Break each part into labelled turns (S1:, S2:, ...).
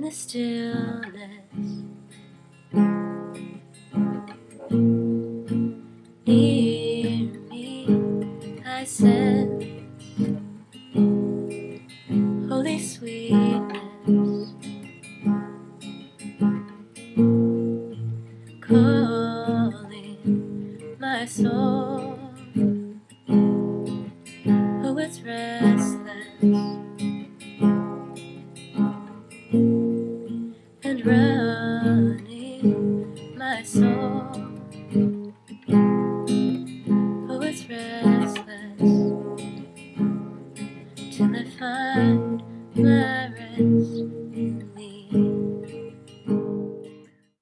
S1: the stillness. Near me, I sense holy sweetness, calling my soul. Oh, it's restless and running my soul. Oh, it's restless till I find my rest in thee.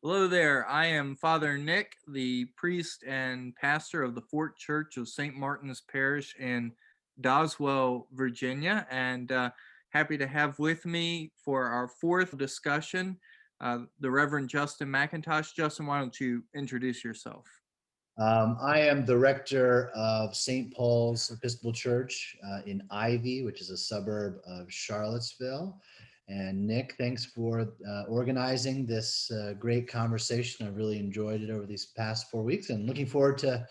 S2: Hello there. I am Father Nick, the priest and pastor of the Fort Church of St. Martin's Parish in Doswell, Virginia, and happy to have with me for our fourth discussion the Reverend Justin McIntosh. Justin, why don't you introduce yourself?
S3: I am the rector of St. Paul's Episcopal Church in Ivy, which is a suburb of Charlottesville. And Nick, thanks for organizing this great conversation. I've really enjoyed it over these past 4 weeks and looking forward to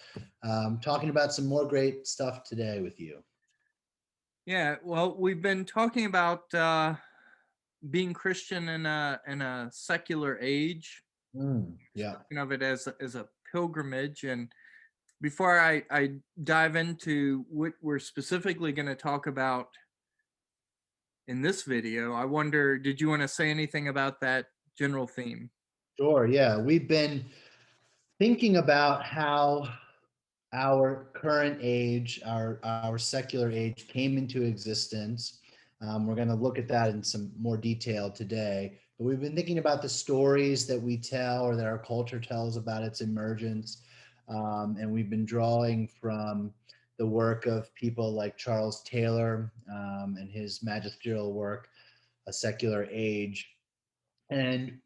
S3: talking about some more great stuff today with you.
S2: Yeah, well, we've been talking about being Christian in a secular age.
S3: Yeah.
S2: Speaking of it as a pilgrimage. And before I dive into what we're specifically going to talk about in this video, I wonder, did you want to say anything about that general theme?
S3: Sure. Yeah. We've been thinking about how our current age, our secular age came into existence. We're going to look at that in some more detail today. But we've been thinking about the stories that we tell or that our culture tells about its emergence. And we've been drawing from the work of people like Charles Taylor and his magisterial work, A Secular Age. And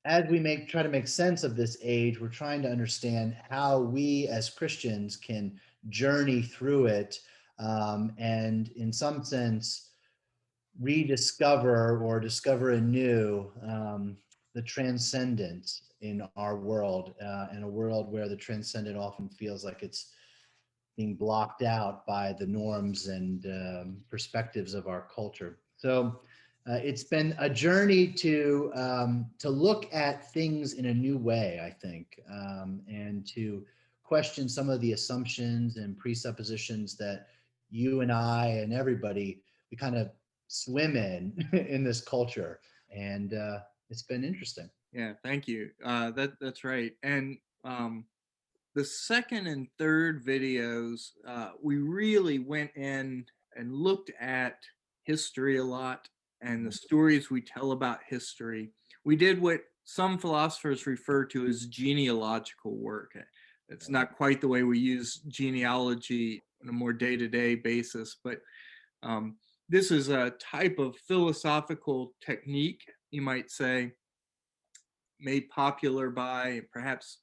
S3: as we try to make sense of this age, we're trying to understand how we as Christians can journey through it, and in some sense rediscover or discover anew the transcendent in our world, in a world where the transcendent often feels like it's being blocked out by the norms and perspectives of our culture. So it's been a journey to look at things in a new way, I think, and to question some of the assumptions and presuppositions that you and I and everybody, we kind of swim in in this culture, and it's been interesting.
S2: Yeah, thank you. That's right. And the second and third videos, we really went in and looked at history a lot and the stories we tell about history. We did what some philosophers refer to as genealogical work. It's not quite the way we use genealogy on a more day-to-day basis, but this is a type of philosophical technique, you might say, made popular by perhaps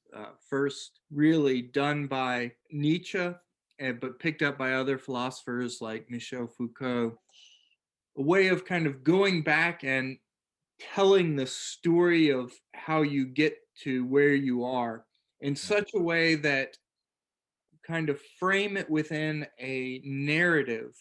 S2: first really done by Nietzsche, but picked up by other philosophers like Michel Foucault. A way of kind of going back and telling the story of how you get to where you are in such a way that kind of frame it within a narrative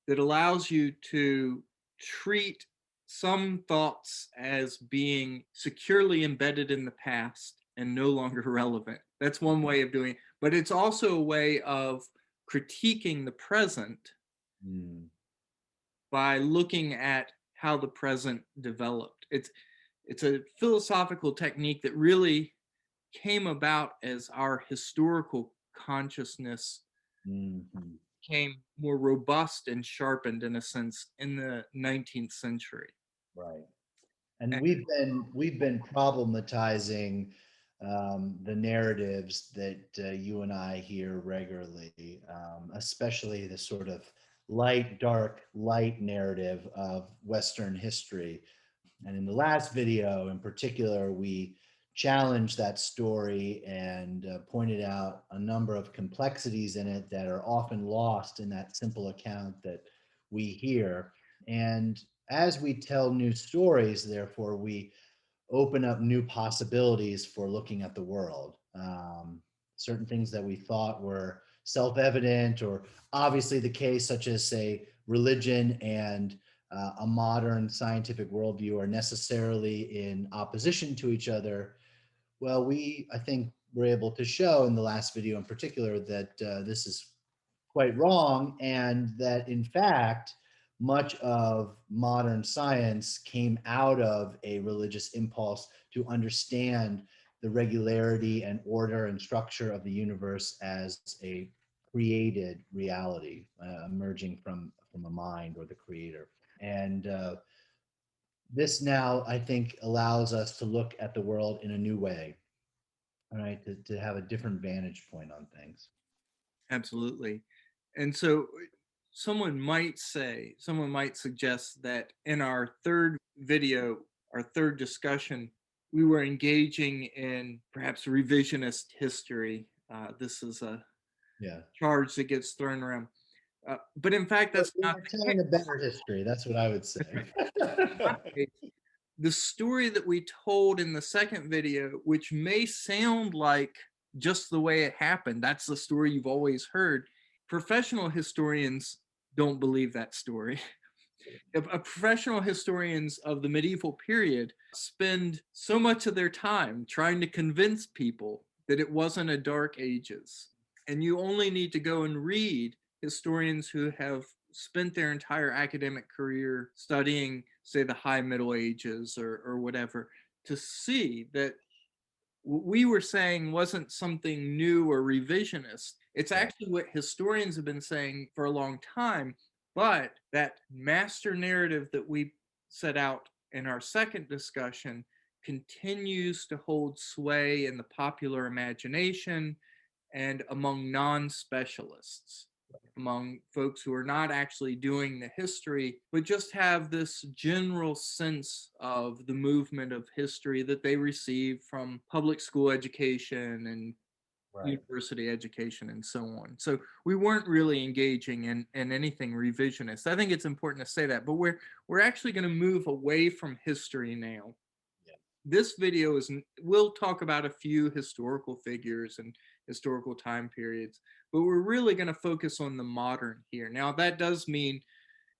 S2: that allows you to treat some thoughts as being securely embedded in the past and no longer relevant. That's one way of doing it. But it's also a way of critiquing the present by looking at how the present developed. It's a philosophical technique that really came about as our historical consciousness became more robust and sharpened, in a sense, in the 19th century.
S3: Right. And we've been problematizing the narratives that you and I hear regularly, especially the sort of light, dark, light narrative of Western history. And in the last video in particular, we challenged that story and pointed out a number of complexities in it that are often lost in that simple account that we hear. And as we tell new stories, therefore, we open up new possibilities for looking at the world. Certain things that we thought were self-evident or obviously the case, such as, say, religion and a modern scientific worldview, are necessarily in opposition to each other. Well, I think, were able to show in the last video in particular that this is quite wrong, and that in fact, much of modern science came out of a religious impulse to understand the regularity and order and structure of the universe as a created reality emerging from a mind or the creator. And this now, I think, allows us to look at the world in a new way, all right, to have a different vantage point on things.
S2: Absolutely. And so someone might suggest that in our third video, our third discussion, we were engaging in perhaps revisionist history. This is a charge that gets thrown around. But in fact, that's not
S3: telling a better history. That's what I would say.
S2: The story that we told in the second video, which may sound like just the way it happened, that's the story you've always heard. Professional historians don't believe that story. Professional historians of the medieval period spend so much of their time trying to convince people that it wasn't a dark ages. And you only need to go and read historians who have spent their entire academic career studying, say, the High Middle Ages or whatever, to see that what we were saying wasn't something new or revisionist. It's actually what historians have been saying for a long time, but that master narrative that we set out in our second discussion continues to hold sway in the popular imagination and among non-specialists, among folks who are not actually doing the history, but just have this general sense of the movement of history that they receive from public school education and university education and so on. So we weren't really engaging in anything revisionist. I think it's important to say that, but we're actually going to move away from history now. This video we'll talk about a few historical figures and historical time periods, but we're really going to focus on the modern here. Now, that does mean,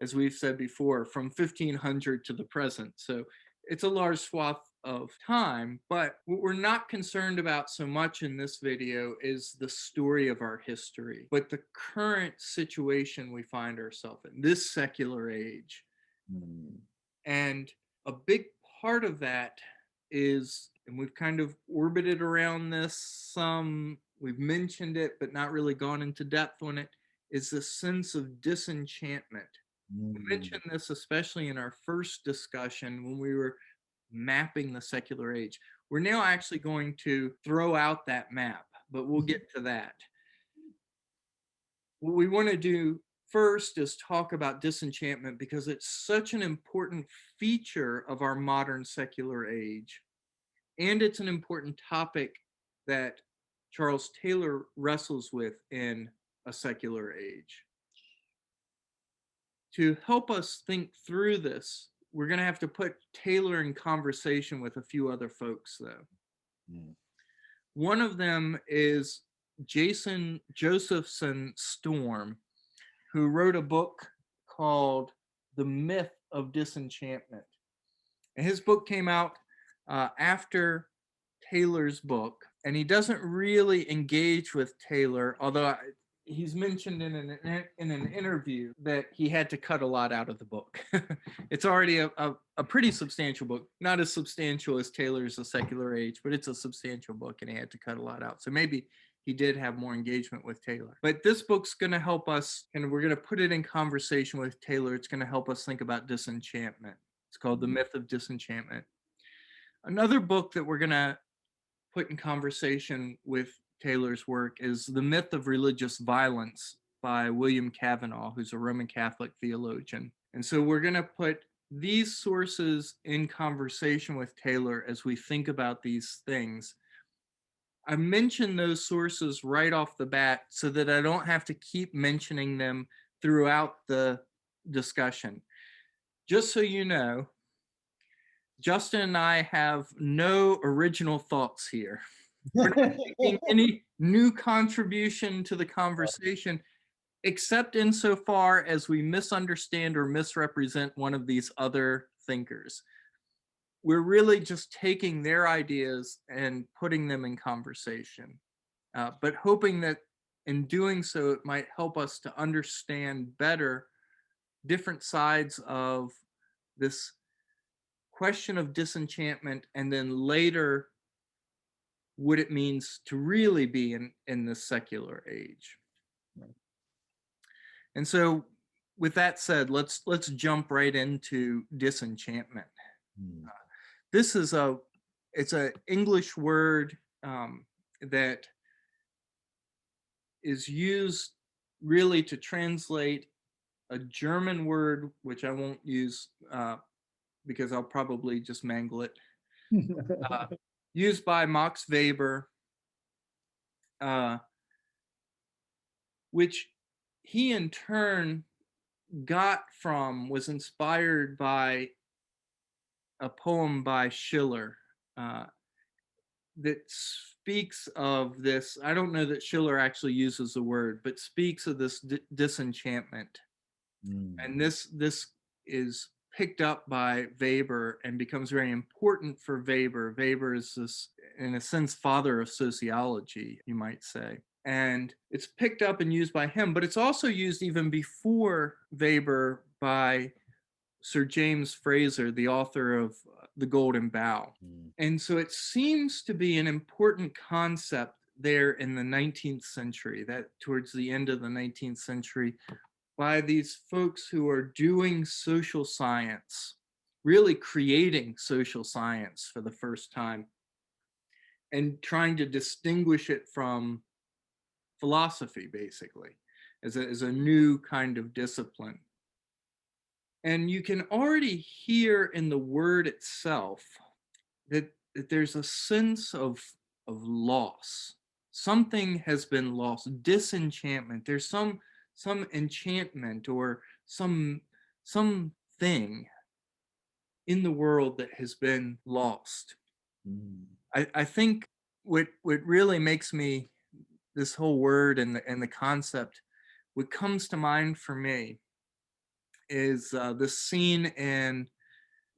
S2: as we've said before, from 1500 to the present. So it's a large swath of time, but what we're not concerned about so much in this video is the story of our history, but the current situation we find ourselves in, this secular age. And a big part of that is, and we've kind of orbited around this some, we've mentioned it, but not really gone into depth on it, is the sense of disenchantment. We mentioned this especially in our first discussion when we were mapping the secular age. We're now actually going to throw out that map, but we'll get to that. What we want to do first is talk about disenchantment because it's such an important feature of our modern secular age. And it's an important topic that Charles Taylor wrestles with in A Secular Age. To help us think through this, we're going to have to put Taylor in conversation with a few other folks, though. One of them is Josephson-Storm, who wrote a book called The Myth of Disenchantment. And his book came out after Taylor's book, and he doesn't really engage with Taylor, although he's mentioned in an interview that he had to cut a lot out of the book. It's already a pretty substantial book, not as substantial as Taylor's A Secular Age, but it's a substantial book, and he had to cut a lot out. So maybe he did have more engagement with Taylor. But this book's going to help us, and we're going to put it in conversation with Taylor. It's going to help us think about disenchantment. It's called The Myth of Disenchantment. Another book that we're going to put in conversation with Taylor's work is The Myth of Religious Violence by William Cavanaugh, who's a Roman Catholic theologian. And so we're going to put these sources in conversation with Taylor as we think about these things. I mention those sources right off the bat so that I don't have to keep mentioning them throughout the discussion. just so you know, Justin and I have no original thoughts here. We're not making any new contribution to the conversation, except insofar as we misunderstand or misrepresent one of these other thinkers. We're really just taking their ideas and putting them in conversation, but hoping that in doing so, it might help us to understand better different sides of this question of disenchantment, and then later what it means to really be in the secular age. And so with that said, let's jump right into disenchantment. This is it's an English word that is used really to translate a German word, which I won't use because I'll probably just mangle it, used by Max Weber, which he in turn was inspired by a poem by Schiller that speaks of this. I don't know that Schiller actually uses the word, but speaks of this disenchantment. And this is picked up by Weber and becomes very important for Weber. Weber is this, in a sense, father of sociology, you might say. And it's picked up and used by him, but it's also used even before Weber by Sir James Frazer, the author of The Golden Bough. And so it seems to be an important concept there in the 19th century, that towards the end of the 19th century, by these folks who are doing social science, really creating social science for the first time, and trying to distinguish it from philosophy, basically, as a new kind of discipline. And you can already hear in the word itself that there's a sense of loss. Something has been lost, disenchantment. There's some enchantment or some thing in the world that has been lost. I think what really makes me, this whole word and the concept, what comes to mind for me is this scene in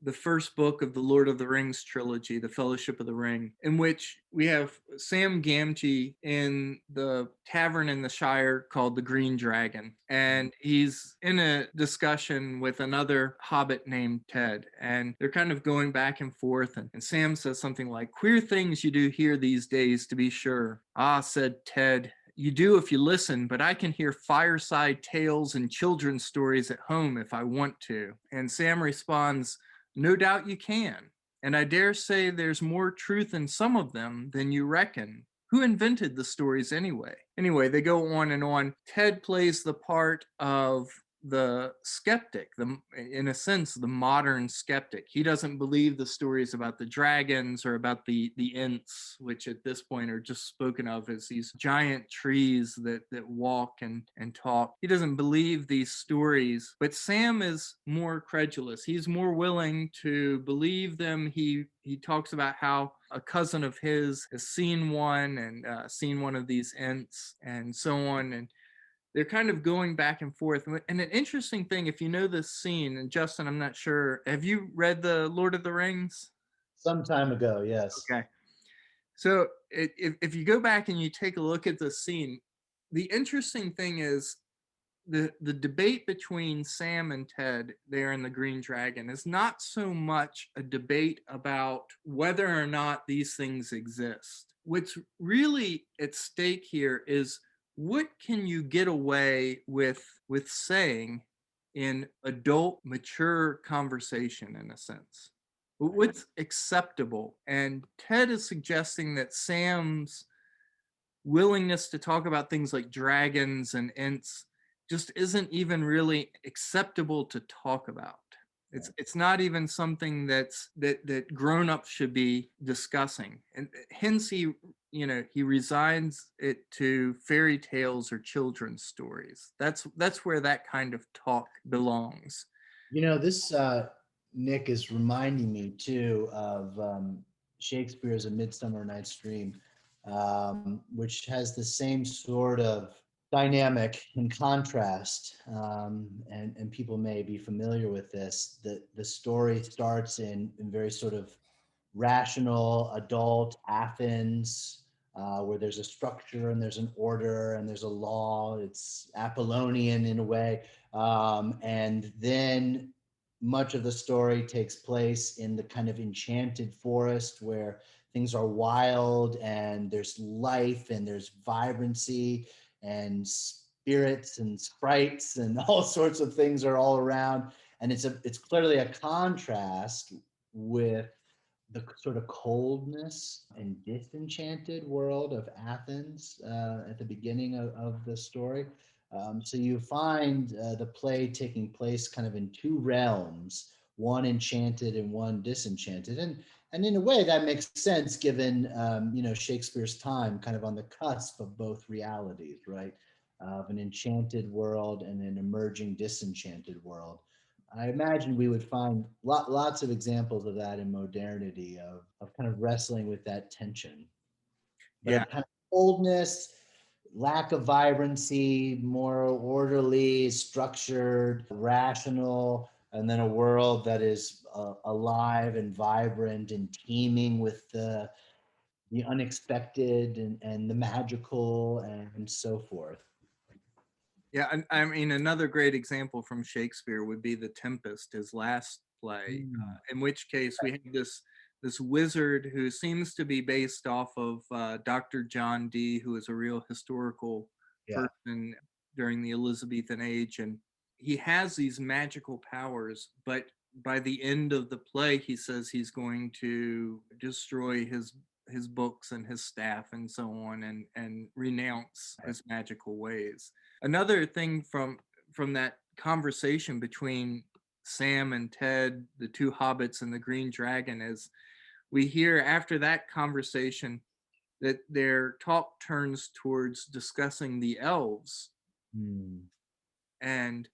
S2: the first book of the Lord of the Rings trilogy, The Fellowship of the Ring, in which we have Sam Gamgee in the tavern in the Shire called the Green Dragon. And he's in a discussion with another hobbit named Ted. And they're kind of going back and forth. And Sam says something like, "Queer things you do here these days, to be sure." "Ah," said Ted, "you do if you listen, but I can hear fireside tales and children's stories at home if I want to." And Sam responds, "No doubt you can. And I dare say there's more truth in some of them than you reckon. Who invented the stories anyway?" Anyway, they go on and on. Ted plays the part of the skeptic, in a sense, the modern skeptic. He doesn't believe the stories about the dragons or about the Ents, which at this point are just spoken of as these giant trees that walk and talk. He doesn't believe these stories, but Sam is more credulous. He's more willing to believe them. He talks about how a cousin of his has seen one and seen one of these Ents and so on. And they're kind of going back and forth. And an interesting thing, if you know this scene, and Justin, I'm not sure, have you read the Lord of the Rings?
S3: Some time ago, yes.
S2: Okay. So if you go back and you take a look at the scene, the interesting thing is the debate between Sam and Ted there in the Green Dragon is not so much a debate about whether or not these things exist. What's really at stake here is, what can you get away with saying in adult, mature conversation, in a sense? What's acceptable? And Ted is suggesting that Sam's willingness to talk about things like dragons and Ents just isn't even really acceptable to talk about. It's not even something that grown-ups should be discussing. And hence he resigns it to fairy tales or children's stories. That's where that kind of talk belongs.
S3: This Nick is reminding me too of Shakespeare's A Midsummer Night's Dream, which has the same sort of dynamic in contrast. And people may be familiar with this. The story starts in very sort of rational adult Athens, where there's a structure and there's an order and there's a law. It's Apollonian in a way. And then much of the story takes place in the kind of enchanted forest where things are wild and there's life and there's vibrancy and spirits and sprites and all sorts of things are all around. And it's clearly a contrast with the sort of coldness and disenchanted world of Athens at the beginning of the story. So you find the play taking place kind of in two realms, one enchanted and one disenchanted. And in a way that makes sense given, Shakespeare's time kind of on the cusp of both realities, right? Of an enchanted world and an emerging disenchanted world. I imagine we would find lots of examples of that in modernity, of kind of wrestling with that tension, but
S2: Yeah,
S3: of kind of coldness, lack of vibrancy, more orderly, structured, rational, and then a world that is alive and vibrant and teeming with the unexpected and the magical and so forth.
S2: yeah. I mean, another great example from Shakespeare would be the Tempest, his last play.
S3: Mm,
S2: In which case we have this wizard who seems to be based off of Dr. John Dee, who is a real historical
S3: yeah.
S2: person during the Elizabethan age, and he has these magical powers. But by the end of the play, he says he's going to destroy his books and his staff and so on, and renounce his magical ways. Another thing from that conversation between Sam and Ted, the two hobbits and the green dragon, is we hear after that conversation that their talk turns towards discussing the elves.
S3: Mm,
S2: And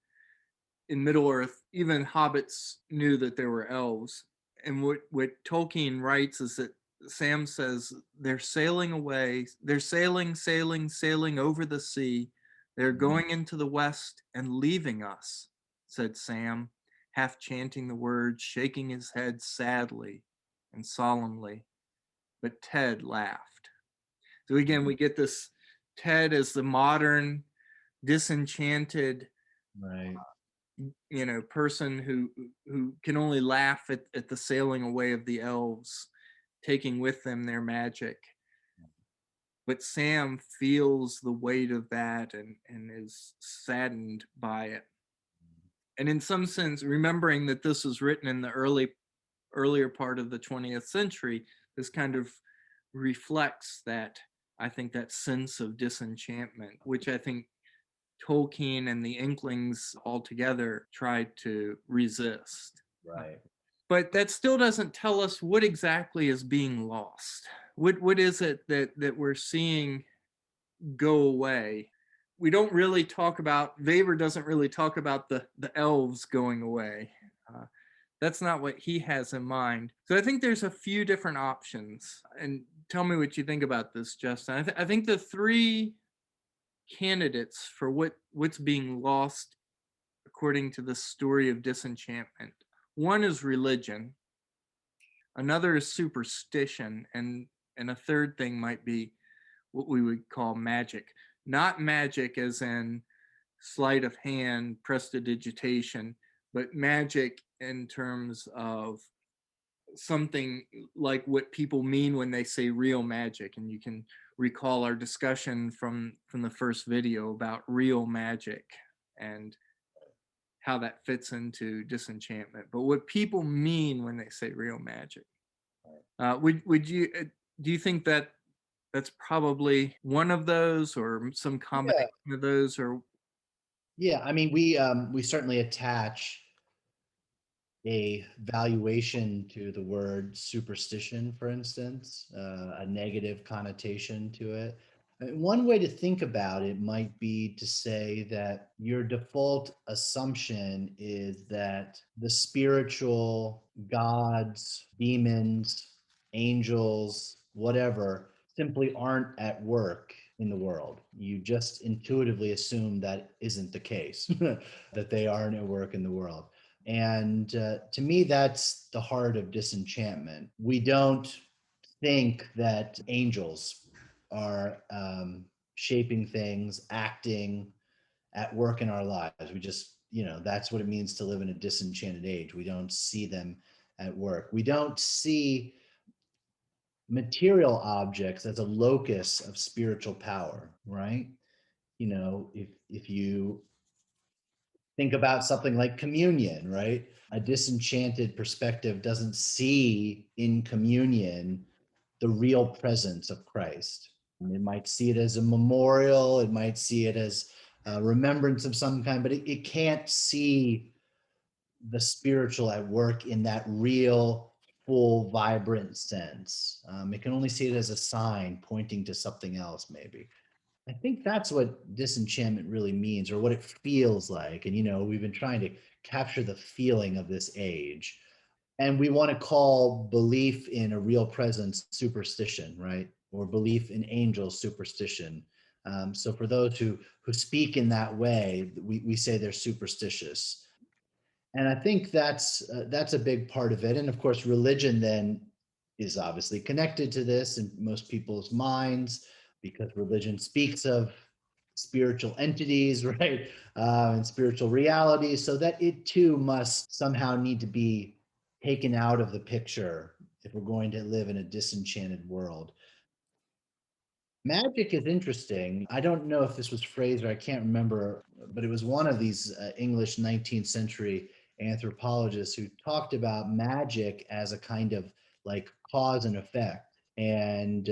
S2: in Middle Earth, even hobbits knew that there were elves. And what Tolkien writes is that Sam says they're sailing away, they're sailing over the sea. They're going into the west and leaving us, said Sam, half chanting the words, shaking his head sadly and solemnly. But Ted laughed. So again, we get this Ted as the modern, disenchanted,
S3: right.
S2: person who can only laugh at the sailing away of the elves, taking with them their magic. But Sam feels the weight of that and is saddened by it. And in some sense, remembering that this was written in the earlier part of the 20th century, this kind of reflects that, I think, that sense of disenchantment, which I think Tolkien and the Inklings altogether tried to resist.
S3: Right.
S2: But that still doesn't tell us what exactly is being lost. What is it that we're seeing go away? We don't really talk about, Weber doesn't really talk about the elves going away. Uh, that's not what he has in mind. So I think there's a few different options. And tell me what you think about this, Justin. I think the three candidates for what's being lost according to the story of disenchantment. One is religion, another is superstition, and a third thing might be what we would call magic. Not magic as in sleight of hand, prestidigitation, but magic in terms of something like what people mean when they say real magic. And you can recall our discussion from the first video about real magic and how that fits into disenchantment, but what people mean when they say real magic. Would you do you think that that's probably one of those, or some
S3: Yeah.
S2: combination of those, or
S3: Yeah. I mean, we certainly attach a valuation to the word superstition, for instance, a negative connotation to it. One way to think about it might be to say that your default assumption is that the spiritual gods, demons, angels, whatever, simply aren't at work in the world. You just intuitively assume that isn't the case, that they aren't at work in the world. And to me, that's the heart of disenchantment. We don't think that angels are shaping things, acting, at work in our lives. We just, that's what it means to live in a disenchanted age. We don't see them at work. We don't see material objects as a locus of spiritual power, right? If you think about something like communion, right? A disenchanted perspective doesn't see in communion the real presence of Christ. It might see it as a memorial, it might see it as a remembrance of some kind, but it can't see the spiritual at work in that real, full, vibrant sense. It can only see it as a sign pointing to something else, maybe. I think that's what disenchantment really means, or what it feels like. And, we've been trying to capture the feeling of this age. And we want to call belief in a real presence superstition, right? Or belief in angels superstition. So for those who speak in that way, we say they're superstitious. And I think that's a big part of it. And of course, religion then is obviously connected to this in most people's minds, because religion speaks of spiritual entities, right, and spiritual realities, so that it too must somehow need to be taken out of the picture if we're going to live in a disenchanted world. Magic is interesting. I don't know if this was phrased, or I can't remember, but it was one of these English 19th century anthropologists who talked about magic as a kind of like cause and effect, and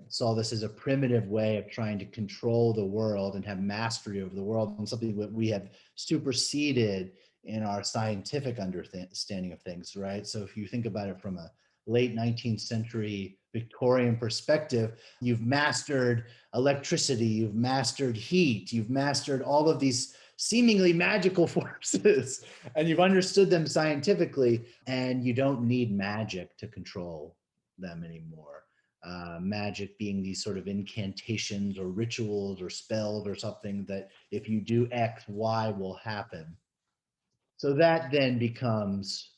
S3: saw this as a primitive way of trying to control the world and have mastery over the world, and something that we have superseded in our scientific understanding of things, right? So if you think about it from a late 19th century Victorian perspective, you've mastered electricity, you've mastered heat, you've mastered all of these seemingly magical forces, and you've understood them scientifically, and you don't need magic to control them anymore. Magic being these sort of incantations or rituals or spells or something that if you do X, Y will happen. So that then becomes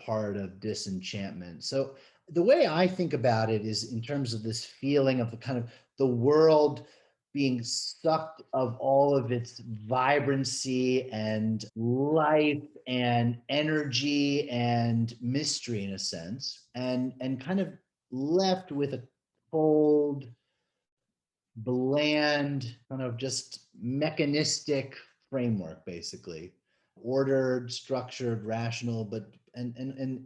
S3: part of disenchantment. So the way I think about it is in terms of this feeling of the kind of the world being sucked of all of its vibrancy and life and energy and mystery in a sense, and kind of left with a cold, bland, kind of just mechanistic framework, basically ordered, structured, rational, but and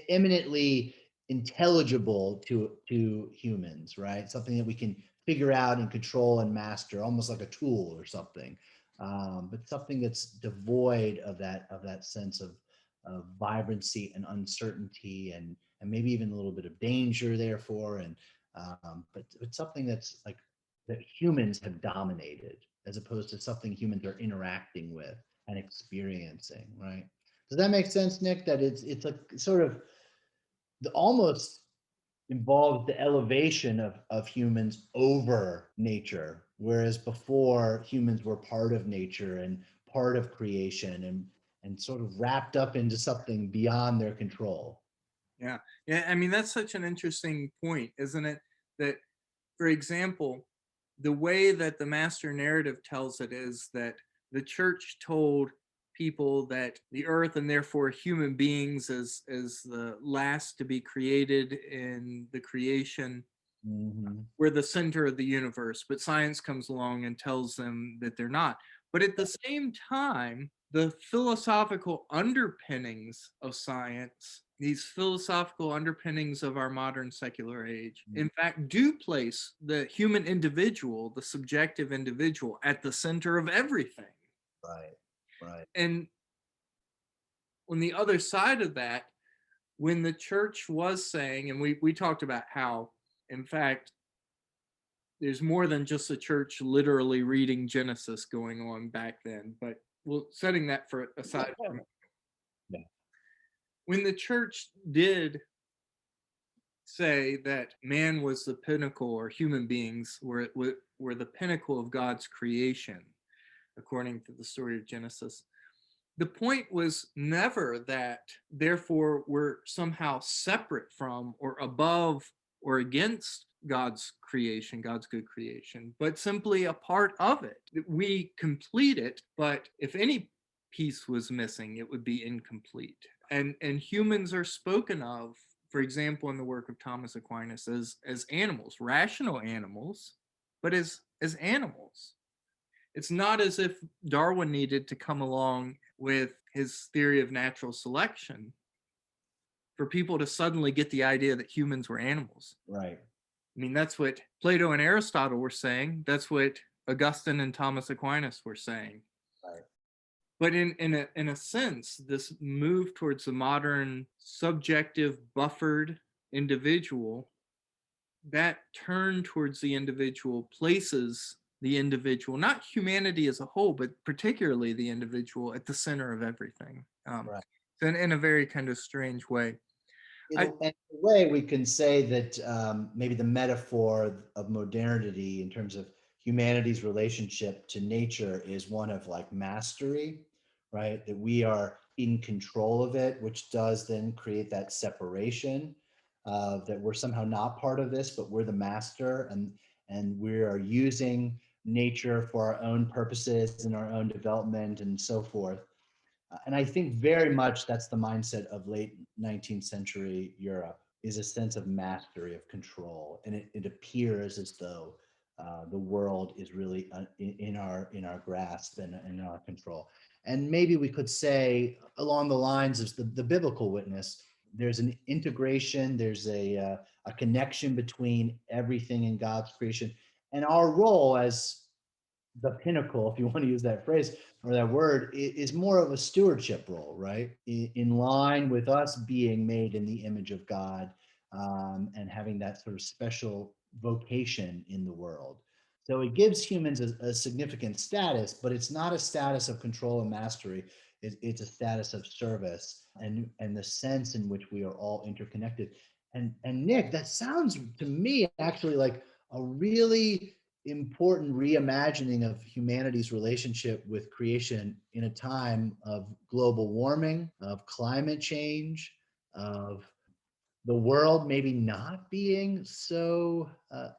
S3: eminently intelligible to humans, right? Something that we can figure out and control and master, almost like a tool or something. But something that's devoid of that sense of vibrancy and uncertainty, and maybe even a little bit of danger, therefore, and but it's something that's like that humans have dominated, as opposed to something humans are interacting with and experiencing, right? Does that make sense, Nick? That it's like sort of almost involves the elevation of humans over nature, whereas before humans were part of nature and part of creation, and sort of wrapped up into something beyond their control.
S2: Yeah. Yeah. I mean, that's such an interesting point, isn't it? That, for example, the way that the master narrative tells it is that the church told people that the earth, and therefore human beings, as the last to be created in the creation,
S3: Mm-hmm.
S2: we're the center of the universe. But science comes along and tells them that they're not. But at the same time, the philosophical underpinnings of science, these philosophical underpinnings of our modern secular age, in fact, do place the human individual, the subjective individual, at the center of everything.
S3: Right, right.
S2: And on the other side of that, when the church was saying, and we talked about how, in fact, there's more than just the church literally reading Genesis going on back then. But setting that aside for a moment.
S3: Yeah.
S2: When the church did say that man was the pinnacle, or human beings were the pinnacle of God's creation, according to the story of Genesis, the point was never that therefore we're somehow separate from or above or against God's creation, God's good creation, but simply a part of it. We complete it, but if any piece was missing, it would be incomplete. And humans are spoken of, for example, in the work of Thomas Aquinas, as animals, rational animals, but as animals. It's not as if Darwin needed to come along with his theory of natural selection for people to suddenly get the idea that humans were animals.
S3: Right.
S2: I mean, that's what Plato and Aristotle were saying. That's what Augustine and Thomas Aquinas were saying.
S3: Right.
S2: But in a sense, this move towards the modern subjective buffered individual, that turn towards the individual places the individual, not humanity as a whole, but particularly the individual, at the center of everything.
S3: Right.
S2: In a very kind of strange way.
S3: In a way, we can say that maybe the metaphor of modernity in terms of humanity's relationship to nature is one of like mastery, right? That we are in control of it, which does then create that separation that we're somehow not part of this, but we're the master, and we are using nature for our own purposes and our own development and so forth. And I think very much that's the mindset of late 19th century Europe, is a sense of mastery, of control. And it appears as though the world is really in our grasp and in our control. And maybe we could say along the lines of the biblical witness, there's an integration, there's a connection between everything in God's creation and our role as the pinnacle, if you want to use that phrase or that word, is more of a stewardship role, right? In line with us being made in the image of God, and having that sort of special vocation in the world. So it gives humans a significant status, but it's not a status of control and mastery. It's a status of service and the sense in which we are all interconnected. And Nick, that sounds to me actually like a really important reimagining of humanity's relationship with creation in a time of global warming, of climate change, of the world maybe not being so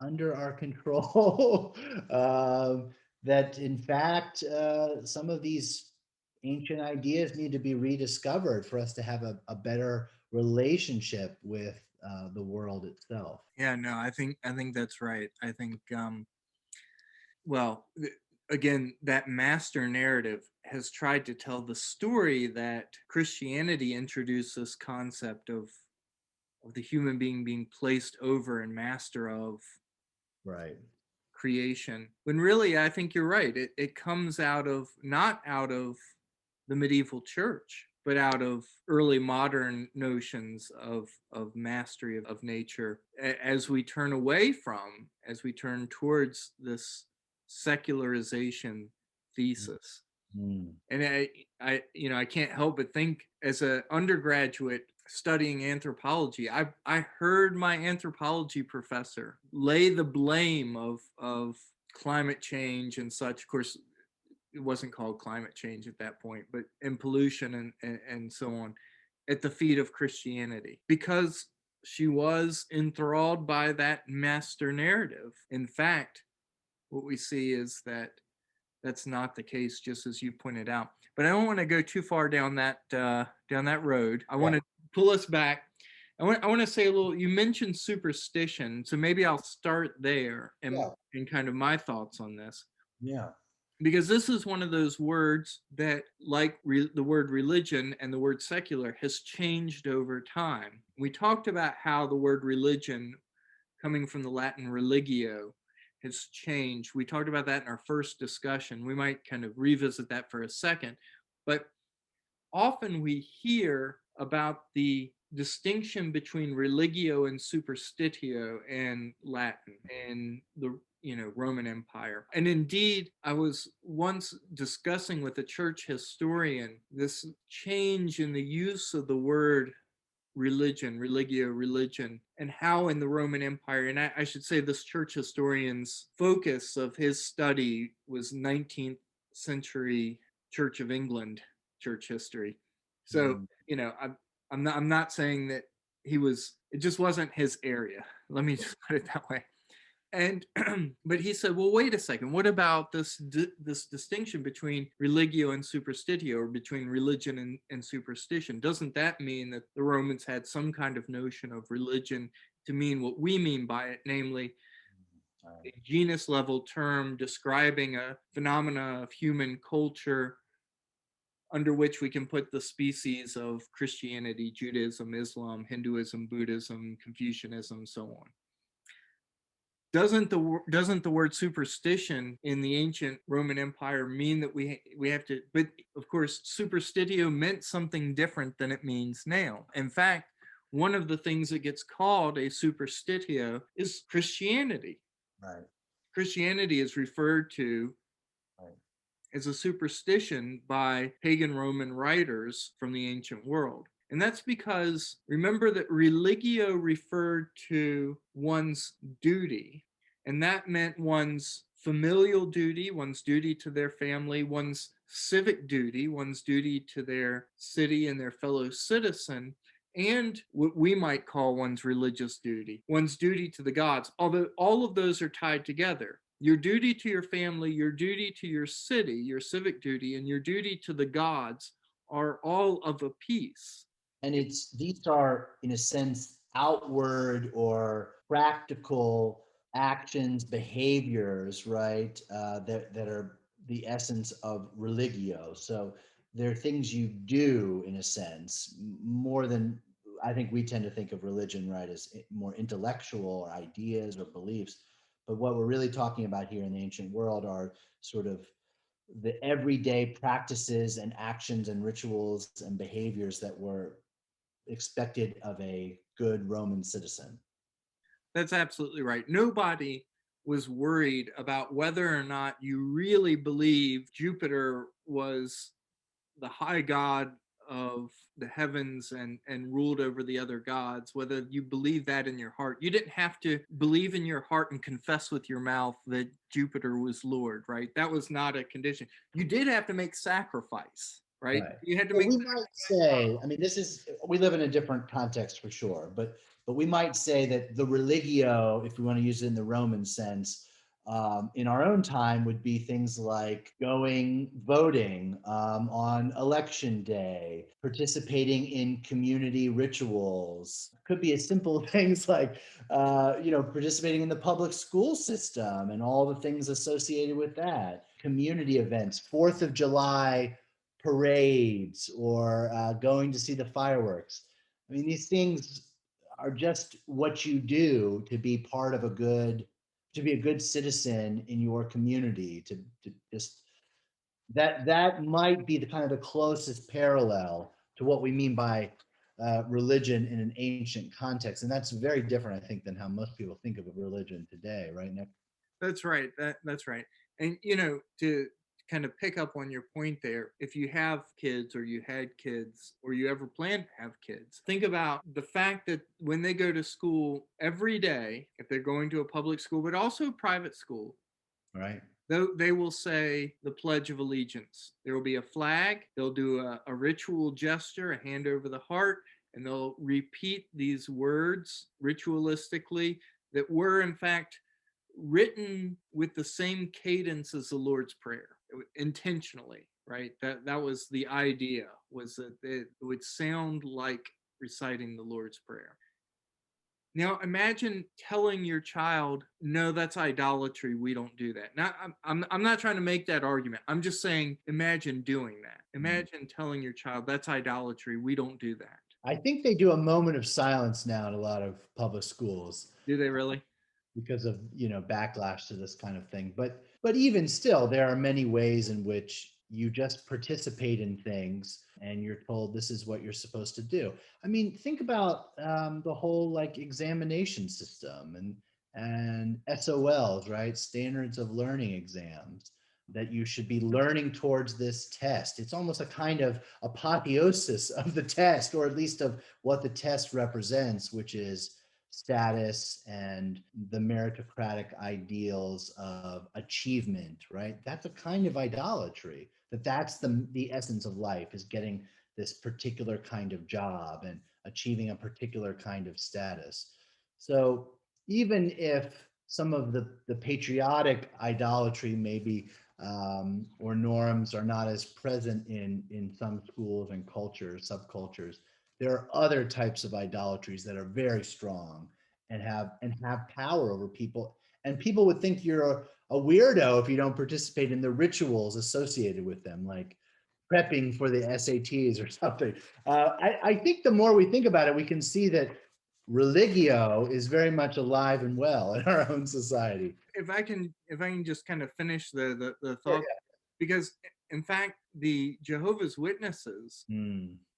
S3: under our control, that in fact some of these ancient ideas need to be rediscovered for us to have a better relationship with the world itself.
S2: Yeah, no, I think that's right. I think well, again, that master narrative has tried to tell the story that Christianity introduced this concept of the human being placed over and master of
S3: Right.
S2: creation, when really I think you're right. It comes not out of the medieval church, but out of early modern notions of mastery of nature, as we turn towards this secularization thesis. And I can't help but think, as an undergraduate studying anthropology, I heard my anthropology professor lay the blame of climate change and such. Of course, it wasn't called climate change at that point, but and pollution and so on, at the feet of Christianity, because she was enthralled by that master narrative. In fact, what we see is that that's not the case, just as you pointed out. But I don't want to go too far down that road. I want to pull us back. I want to say a little. You mentioned superstition, so maybe I'll start there and kind of my thoughts on this.
S3: Yeah.
S2: Because this is one of those words that, like the word religion and the word secular, has changed over time. We talked about how the word religion, coming from the Latin religio, has changed. We talked about that in our first discussion. We might kind of revisit that for a second. But often we hear about the distinction between religio and superstitio in Latin and the Roman Empire. And indeed, I was once discussing with a church historian this change in the use of the word religion, religio, religion, and how in the Roman Empire, and I should say this church historian's focus of his study was 19th century Church of England church history. So, I'm not saying that it just wasn't his area. Let me just put it that way. And but he said, well, wait a second. What about this distinction between religio and superstitio, or between religion and superstition? Doesn't that mean that the Romans had some kind of notion of religion to mean what we mean by it, namely a genus level term describing a phenomena of human culture under which we can put the species of Christianity, Judaism, Islam, Hinduism, Buddhism, Confucianism, so on? Doesn't the word superstition in the ancient Roman Empire mean that we have to? But of course, superstitio meant something different than it means now. In fact, one of the things that gets called a superstitio is Christianity.
S3: Right.
S2: Christianity is referred to as a superstition by pagan Roman writers from the ancient world. And that's because remember that religio referred to one's duty, and that meant one's familial duty, one's duty to their family, one's civic duty, one's duty to their city and their fellow citizen, and what we might call one's religious duty, one's duty to the gods, although all of those are tied together. Your duty to your family, your duty to your city, your civic duty, and your duty to the gods are all of a piece.
S3: And these are, in a sense, outward or practical actions, behaviors, right? That are the essence of religio. So they're things you do, in a sense, more than I think we tend to think of religion, right, as more intellectual or ideas or beliefs. But what we're really talking about here in the ancient world are sort of the everyday practices and actions and rituals and behaviors that were expected of a good Roman citizen.
S2: That's absolutely right. Nobody was worried about whether or not you really believed Jupiter was the high god of the heavens and ruled over the other gods, whether you believe that in your heart. You didn't have to believe in your heart and confess with your mouth that Jupiter was Lord, right? That was not a condition. You did have to make sacrifice, right? You had to make.
S3: We might say, I mean, we live in a different context for sure, but we might say that the religio, if we want to use it in the Roman sense, in our own time would be things like voting on election day, participating in community rituals. Could be as simple things like, participating in the public school system and all the things associated with that. Community events, 4th of July parades, or going to see the fireworks. I mean, these things are just what you do to be part of to be a good citizen in your community, to just that might be the kind of the closest parallel to what we mean by religion in an ancient context. And that's very different, I think, than how most people think of religion today, right, Nick?
S2: That's right. That's right. And to kind of pick up on your point there, if you have kids or you had kids or you ever plan to have kids, think about the fact that when they go to school every day, if they're going to a public school, but also private school,
S3: right,
S2: they will say the Pledge of Allegiance. There will be a flag, they'll do a ritual gesture, a hand over the heart, and they'll repeat these words ritualistically that were in fact written with the same cadence as the Lord's Prayer, intentionally, right? That was the idea, was that it would sound like reciting the Lord's Prayer. Now imagine telling your child, no, that's idolatry, we don't do that. Now I'm not trying to make that argument. I'm just saying, imagine doing that. Imagine telling your child, that's idolatry, we don't do that.
S3: I think they do a moment of silence now in a lot of public schools.
S2: Do they really?
S3: Because of backlash to this kind of thing, but even still, there are many ways in which you just participate in things and you're told this is what you're supposed to do. I mean, think about the whole like examination system and SOLs, right? Standards of learning exams, that you should be learning towards this test. It's almost a kind of apotheosis of the test, or at least of what the test represents, which is status and the meritocratic ideals of achievement, right? That's a kind of idolatry. That's the essence of life, is getting this particular kind of job and achieving a particular kind of status. So even if some of the patriotic idolatry maybe or norms are not as present in some schools and cultures, subcultures, there are other types of idolatries that are very strong and have power over people. And people would think you're a weirdo if you don't participate in the rituals associated with them, like prepping for the SATs or something. I think the more we think about it, we can see that religio is very much alive and well in our own society.
S2: If I can just kind of finish the thought, because in fact the Jehovah's Witnesses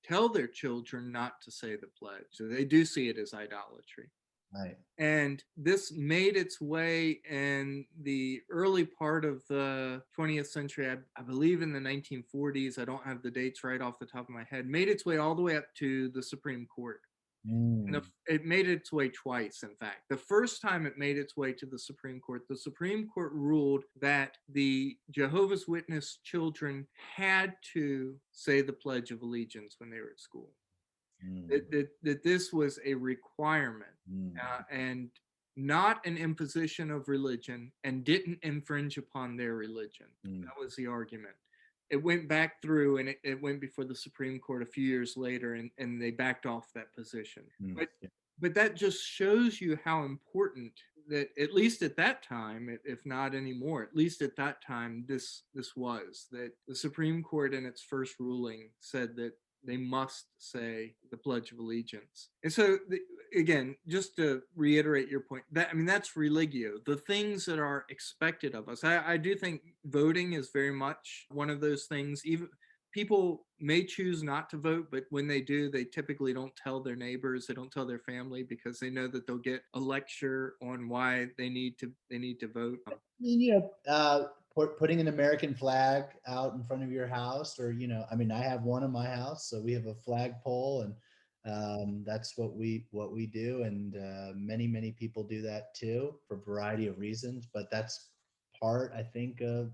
S2: tell their children not to say the pledge. So they do see it as idolatry.
S3: Right.
S2: And this made its way in the early part of the 20th century, I believe in the 1940s. I don't have the dates right off the top of my head. Made its way all the way up to the Supreme Court. And it made its way twice, in fact. The first time it made its way to the Supreme Court ruled that the Jehovah's Witness children had to say the Pledge of Allegiance when they were at school. That this was a requirement and not an imposition of religion, and didn't infringe upon their religion. That was the argument. It went back through, and it went before the Supreme Court a few years later, and they backed off that position. But that just shows you how important that, at least at that time, if not anymore, at least at that time, this was, that the Supreme Court in its first ruling said that they must say the Pledge of Allegiance. And so, again, just to reiterate your point, that's religio, the things that are expected of us. I do think voting is very much one of those things. Even people may choose not to vote, but when they do, they typically don't tell their neighbors, they don't tell their family, because they know that they'll get a lecture on why they need to vote.
S3: Putting an American flag out in front of your house, or I have one in my house, so we have a flagpole, and that's what we do, and many people do that too for a variety of reasons. But that's part, I think, of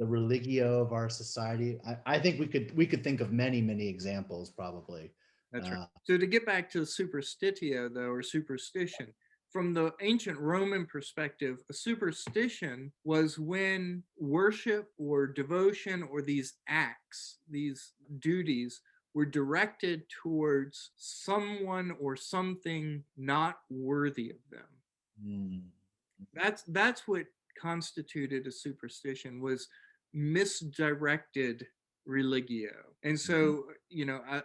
S3: the religio of our society. I think we could think of many examples probably.
S2: That's right. So to get back to superstitio, though, or superstition, from the ancient Roman perspective, a superstition was when worship or devotion or these acts, these duties, were directed towards someone or something not worthy of them. That's what constituted a superstition, was misdirected religio. And so,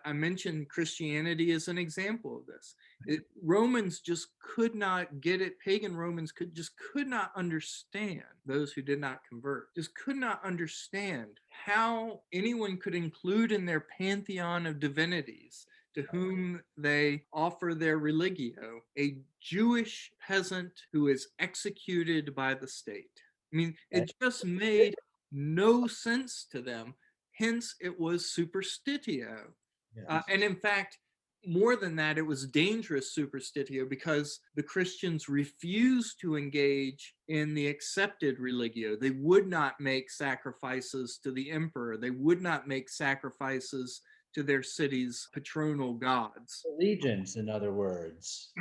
S2: I mentioned Christianity as an example of this. Romans just could not get it. Pagan Romans could not understand, those who did not convert, just could not understand how anyone could include in their pantheon of divinities to whom they offer their religio a Jewish peasant who is executed by the state. It just made no sense to them. Hence, it was superstitio. Yes. And in fact, more than that, it was dangerous superstitio, because the Christians refused to engage in the accepted religio. They would not make sacrifices to the emperor. They would not make sacrifices to their city's patronal gods.
S3: Allegiance, in other words,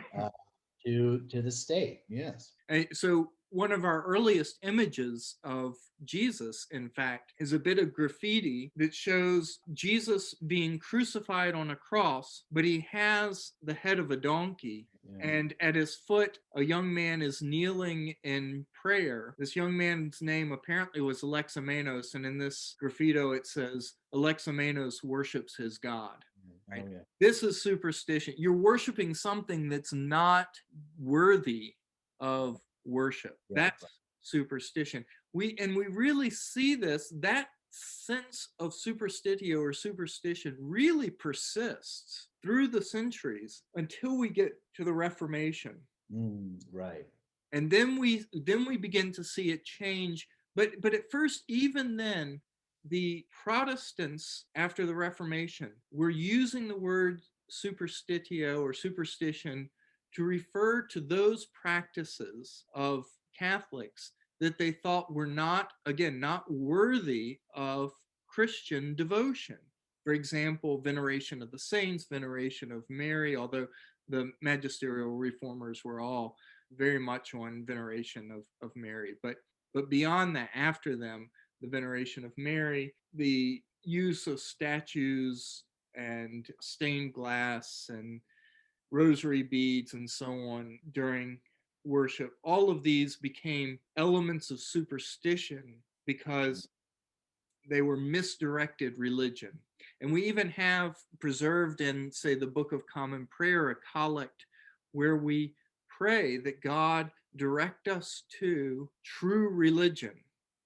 S3: to the state. Yes.
S2: And so one of our earliest images of Jesus, in fact, is a bit of graffiti that shows Jesus being crucified on a cross, but he has the head of a donkey. Yeah. And at his foot, a young man is kneeling in prayer. This young man's name apparently was Alexamenos, and in this graffito it says, Alexamenos worships his God. Right? Oh, yeah. This is superstition. You're worshiping something that's not worthy of worship. Yeah. That's superstition. We really see this. That sense of superstitio or superstition really persists through the centuries until we get to the Reformation.
S3: Right.
S2: And then we begin to see it change. But at first, even then, the Protestants after the Reformation were using the word superstitio or superstition to refer to those practices of Catholics that they thought were not, again, not worthy of Christian devotion. For example, veneration of the saints, veneration of Mary, although the magisterial reformers were all very much on veneration of Mary. But beyond that, after them, the veneration of Mary, the use of statues and stained glass and rosary beads and so on during worship, all of these became elements of superstition because they were misdirected religion. And we even have preserved in, say, the Book of Common Prayer, a collect where we pray that God direct us to true religion.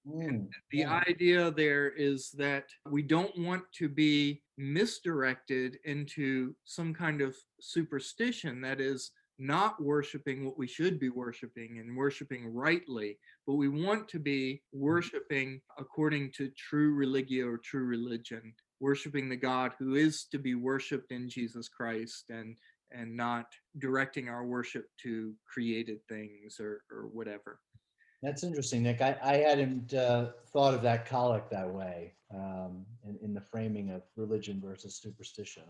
S2: And the idea there is that we don't want to be misdirected into some kind of superstition that is not worshiping what we should be worshiping and worshiping rightly, but we want to be worshiping according to true religio or true religion, worshiping the God who is to be worshiped in Jesus Christ, and not directing our worship to created things or whatever.
S3: That's interesting, Nick. I hadn't thought of that collect that way in the framing of religion versus superstition.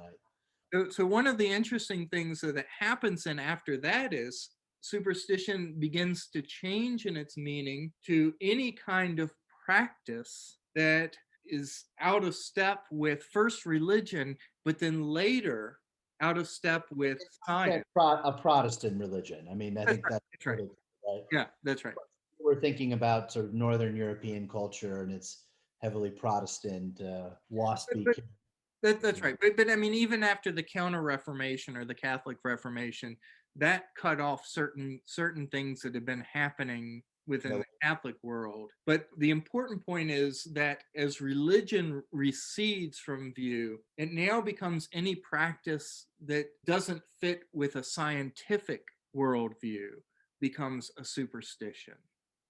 S2: So one of the interesting things that happens then after that is superstition begins to change in its meaning to any kind of practice that is out of step with first religion, but then later out of step with science.
S3: A Protestant religion. I mean, I think that's
S2: right.
S3: Right.
S2: Yeah, that's right.
S3: We're thinking about sort of Northern European culture, and it's heavily Protestant, waspy.
S2: That's right. But I mean, even after the Counter Reformation or the Catholic Reformation, that cut off certain things that have been happening within the Catholic world. But the important point is that as religion recedes from view, it now becomes any practice that doesn't fit with a scientific worldview becomes a superstition.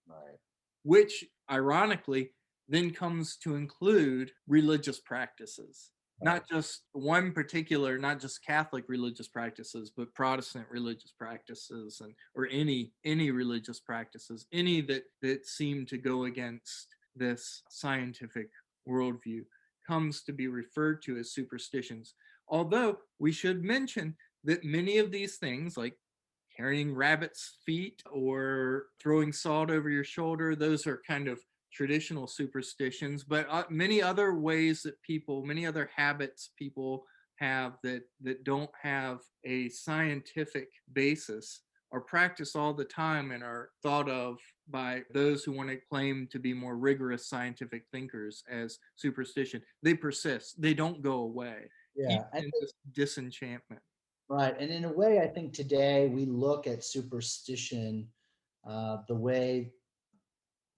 S3: Right.
S2: Which, ironically, then comes to include religious practices. Not just one particular, not just Catholic religious practices, but Protestant religious practices, or any religious practices, any that seem to go against this scientific worldview comes to be referred to as superstitions. Although we should mention that many of these things, like carrying rabbit's feet or throwing salt over your shoulder, those are kind of traditional superstitions, but many other ways that many other habits people have that don't have a scientific basis are practiced all the time and are thought of by those who want to claim to be more rigorous scientific thinkers as superstition. They persist. They don't go away.
S3: Yeah.
S2: Even this disenchantment.
S3: Right. And in a way, I think today we look at superstition the way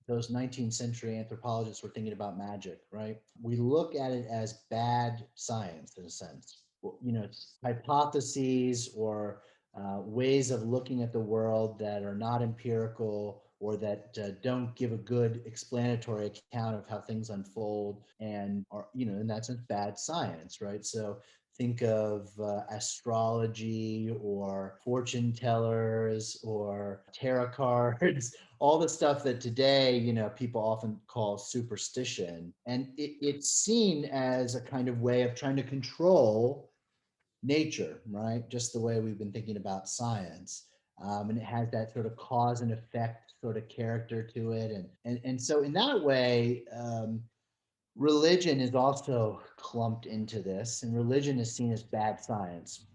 S3: those 19th century anthropologists were thinking about magic, right? We look at it as bad science in a sense. You know, hypotheses or ways of looking at the world that are not empirical or that don't give a good explanatory account of how things unfold and are, you know, in that sense, bad science, right? So think of astrology or fortune tellers or tarot cards, all the stuff that today, you know, people often call superstition. And it's seen as a kind of way of trying to control nature, right? Just the way we've been thinking about science. And it has that sort of cause and effect sort of character to it. And so in that way, religion is also clumped into this, and religion is seen as bad science.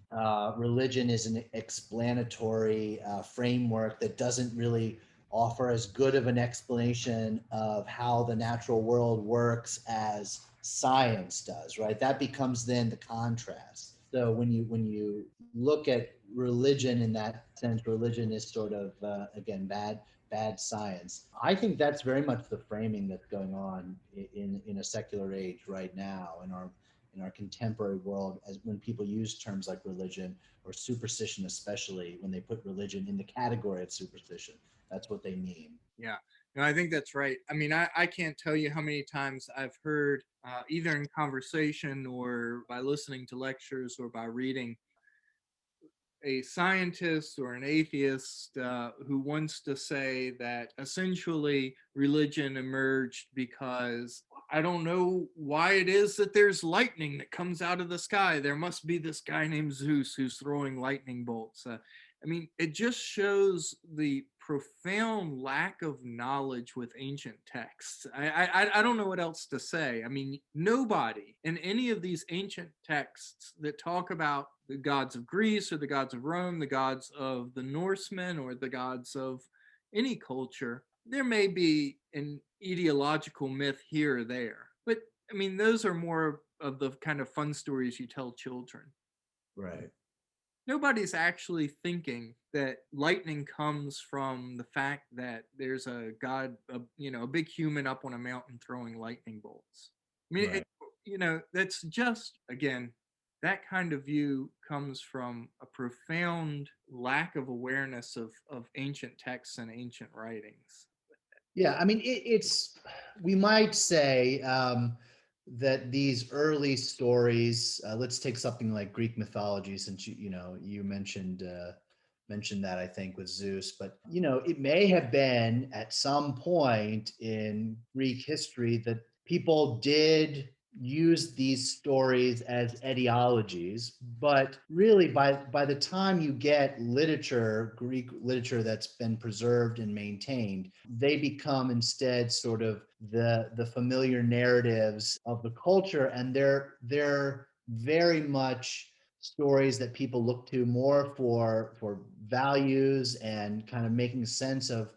S3: Religion is an explanatory framework that doesn't really offer as good of an explanation of how the natural world works as science does, right? That becomes then the contrast. So when you look at religion in that sense, religion is sort of again bad science. I think that's very much the framing that's going on in a secular age right now in our contemporary world, as when people use terms like religion or superstition, especially when they put religion in the category of superstition. That's what they mean.
S2: Yeah, no, I think that's right. I mean, I can't tell you how many times I've heard, either in conversation or by listening to lectures or by reading, a scientist or an atheist who wants to say that essentially religion emerged because I don't know why it is that there's lightning that comes out of the sky. There must be this guy named Zeus who's throwing lightning bolts. I mean, it just shows the profound lack of knowledge with ancient texts. I don't know what else to say. I mean, nobody in any of these ancient texts that talk about the gods of Greece or the gods of Rome, the gods of the Norsemen, or the gods of any culture, there may be an ideological myth here or there. But I mean, those are more of the kind of fun stories you tell children.
S3: Right.
S2: Nobody's actually thinking that lightning comes from the fact that there's a god, a big human up on a mountain throwing lightning bolts. I mean,
S3: Right.
S2: that's just, again, that kind of view comes from a profound lack of awareness of ancient texts and ancient writings.
S3: Yeah, I mean, we might say that these early stories, let's take something like Greek mythology, since you mentioned that, I think, with Zeus, but it may have been at some point in Greek history that people did use these stories as etiologies, but really by the time you get Greek literature that's been preserved and maintained, they become instead sort of the familiar narratives of the culture, and they're very much stories that people look to more for values and kind of making sense of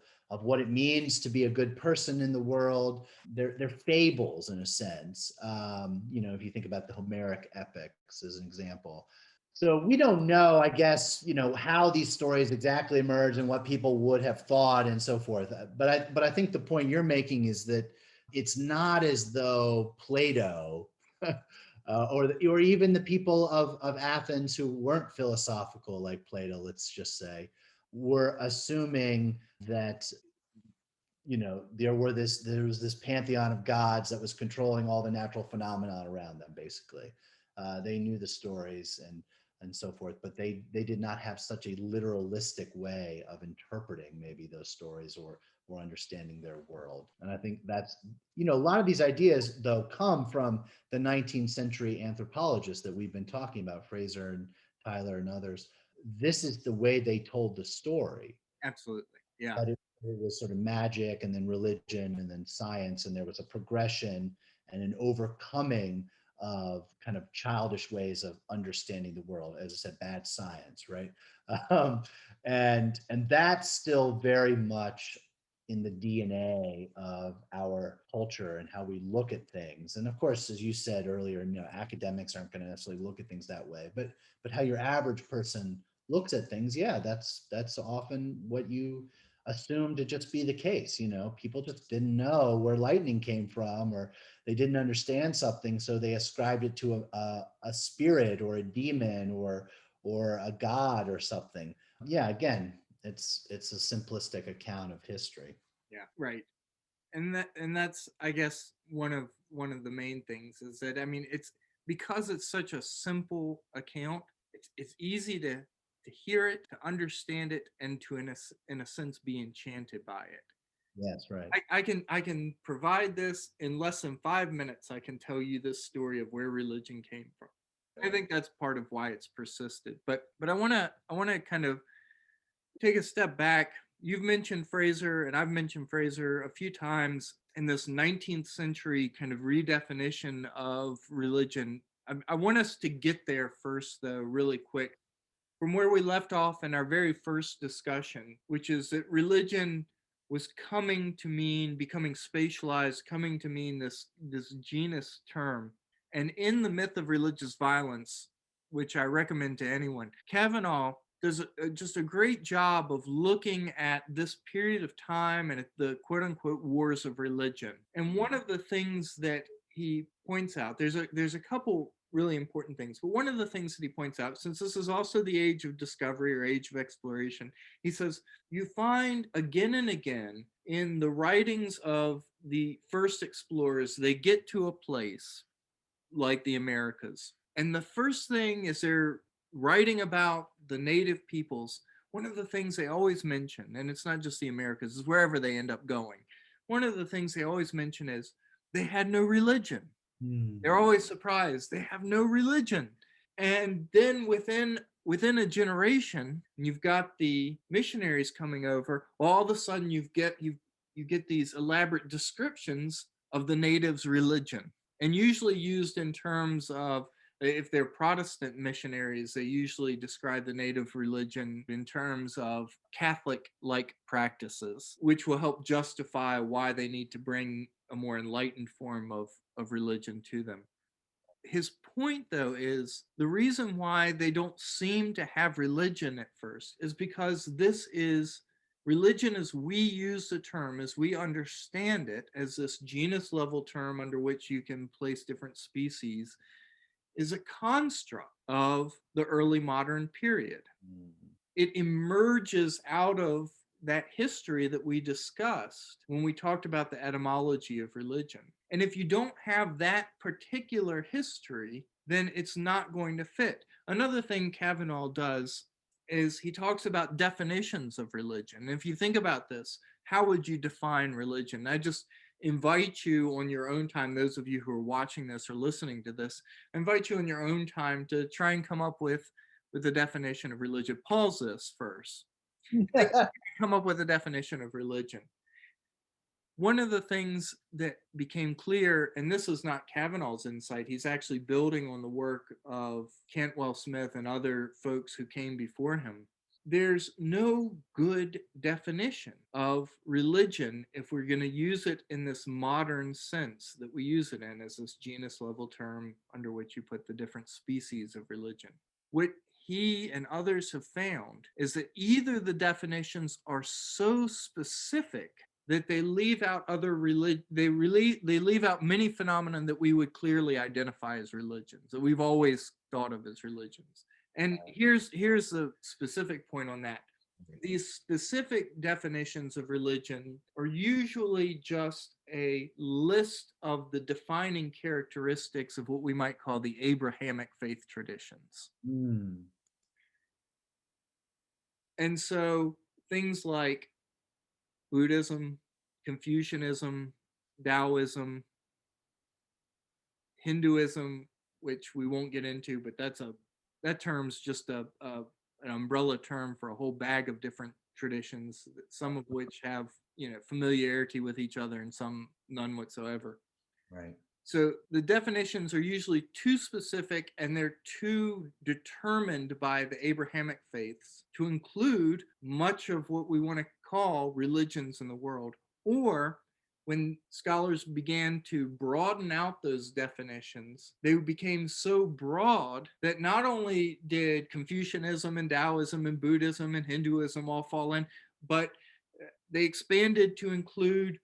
S3: what it means to be a good person in the world. They're fables in a sense. If you think about the Homeric epics as an example. So we don't know, I guess, how these stories exactly emerge and what people would have thought and so forth. But I think the point you're making is that it's not as though Plato or even the people of Athens who weren't philosophical like Plato, let's just say, were assuming that there was this pantheon of gods that was controlling all the natural phenomena around them. Basically, they knew the stories and so forth, but they did not have such a literalistic way of interpreting maybe those stories or understanding their world. And I think that's a lot of these ideas though come from the 19th century anthropologists that we've been talking about, Fraser and Tyler and others. This is the way they told the story.
S2: Absolutely. Yeah.
S3: That it was sort of magic and then religion and then science, and there was a progression and an overcoming of kind of childish ways of understanding the world. As I said, bad science, right? And that's still very much in the DNA of our culture and how we look at things. And of course, as you said earlier, academics aren't going to necessarily look at things that way, but how your average person looks at things, yeah, that's often what you assume to just be the case. People just didn't know where lightning came from, or they didn't understand something, so they ascribed it to a spirit or a demon or a god or something. Yeah, again, it's a simplistic account of history.
S2: Yeah, right. And that's, I guess, one of the main things is that, I mean, it's because it's such a simple account, it's easy to hear it, to understand it, and to in a sense be enchanted by it.
S3: Yes, right.
S2: I can provide this in less than 5 minutes. I can tell you this story of where religion came from. I think that's part of why it's persisted. But I want to kind of take a step back. You've mentioned Fraser, and I've mentioned Fraser a few times in this 19th century kind of redefinition of religion. I want us to get there first, though, really quick, from where we left off in our very first discussion, which is that religion was coming to mean, becoming spatialized, coming to mean this genus term. And in the Myth of Religious Violence, which I recommend to anyone, Cavanaugh does just a great job of looking at this period of time and at the quote unquote wars of religion. And one of the things that he points out, there's a couple really important things, but one of the things that he points out, since this is also the age of discovery or age of exploration, he says you find again and again in the writings of the first explorers, they get to a place like the Americas. And the first thing is they're writing about the native peoples. One of the things they always mention, and it's not just the Americas, is wherever they end up going. One of the things they always mention is they had no religion. They're always surprised. They have no religion. And then within a generation, you've got the missionaries coming over. All of a sudden, you get these elaborate descriptions of the natives' religion, and usually used in terms of, if they're Protestant missionaries, they usually describe the native religion in terms of Catholic-like practices, which will help justify why they need to bring a more enlightened form of religion to them. His point, though, is the reason why they don't seem to have religion at first is because this is religion as we use the term, as we understand it, as this genus level term under which you can place different species, is a construct of the early modern period. It emerges out of that history that we discussed when we talked about the etymology of religion. And if you don't have that particular history, then it's not going to fit. Another thing Cavanaugh does is he talks about definitions of religion. If you think about this, how would you define religion? I just invite you on your own time, those of you who are watching this or listening to this, I invite you on your own time to try and come up with the definition of religion. Pause this first. Come up with a definition of religion. One of the things that became clear, and this is not Cavanaugh's insight, he's actually building on the work of Cantwell Smith and other folks who came before him. There's no good definition of religion if we're going to use it in this modern sense that we use it in, as this genus level term under which you put the different species of religion. What he and others have found is that either the definitions are so specific that they leave out other they leave out many phenomena that we would clearly identify as religions, that we've always thought of as religions. And here's the specific point on that. These specific definitions of religion are usually just a list of the defining characteristics of what we might call the Abrahamic faith traditions. And so things like Buddhism, Confucianism, Taoism, Hinduism, which we won't get into, but that term's just an umbrella term for a whole bag of different traditions, some of which have familiarity with each other and some none whatsoever.
S3: Right.
S2: So the definitions are usually too specific, and they're too determined by the Abrahamic faiths to include much of what we want to call religions in the world. Or when scholars began to broaden out those definitions, they became so broad that not only did Confucianism and Taoism and Buddhism and Hinduism all fall in, but they expanded to include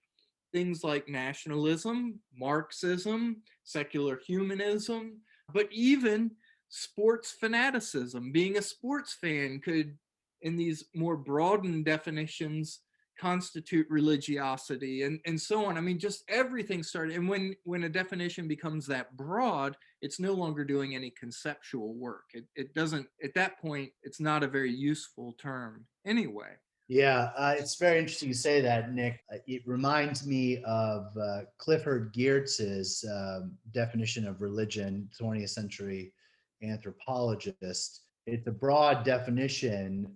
S2: things like nationalism, Marxism, secular humanism, but even sports fanaticism. Being a sports fan could, in these more broadened definitions, constitute religiosity and so on. I mean, just everything started. And when a definition becomes that broad, it's no longer doing any conceptual work. It doesn't, at that point, it's not a very useful term anyway.
S3: Yeah, it's very interesting you say that, Nick. It reminds me of Clifford Geertz's definition of religion, 20th century anthropologist. It's a broad definition,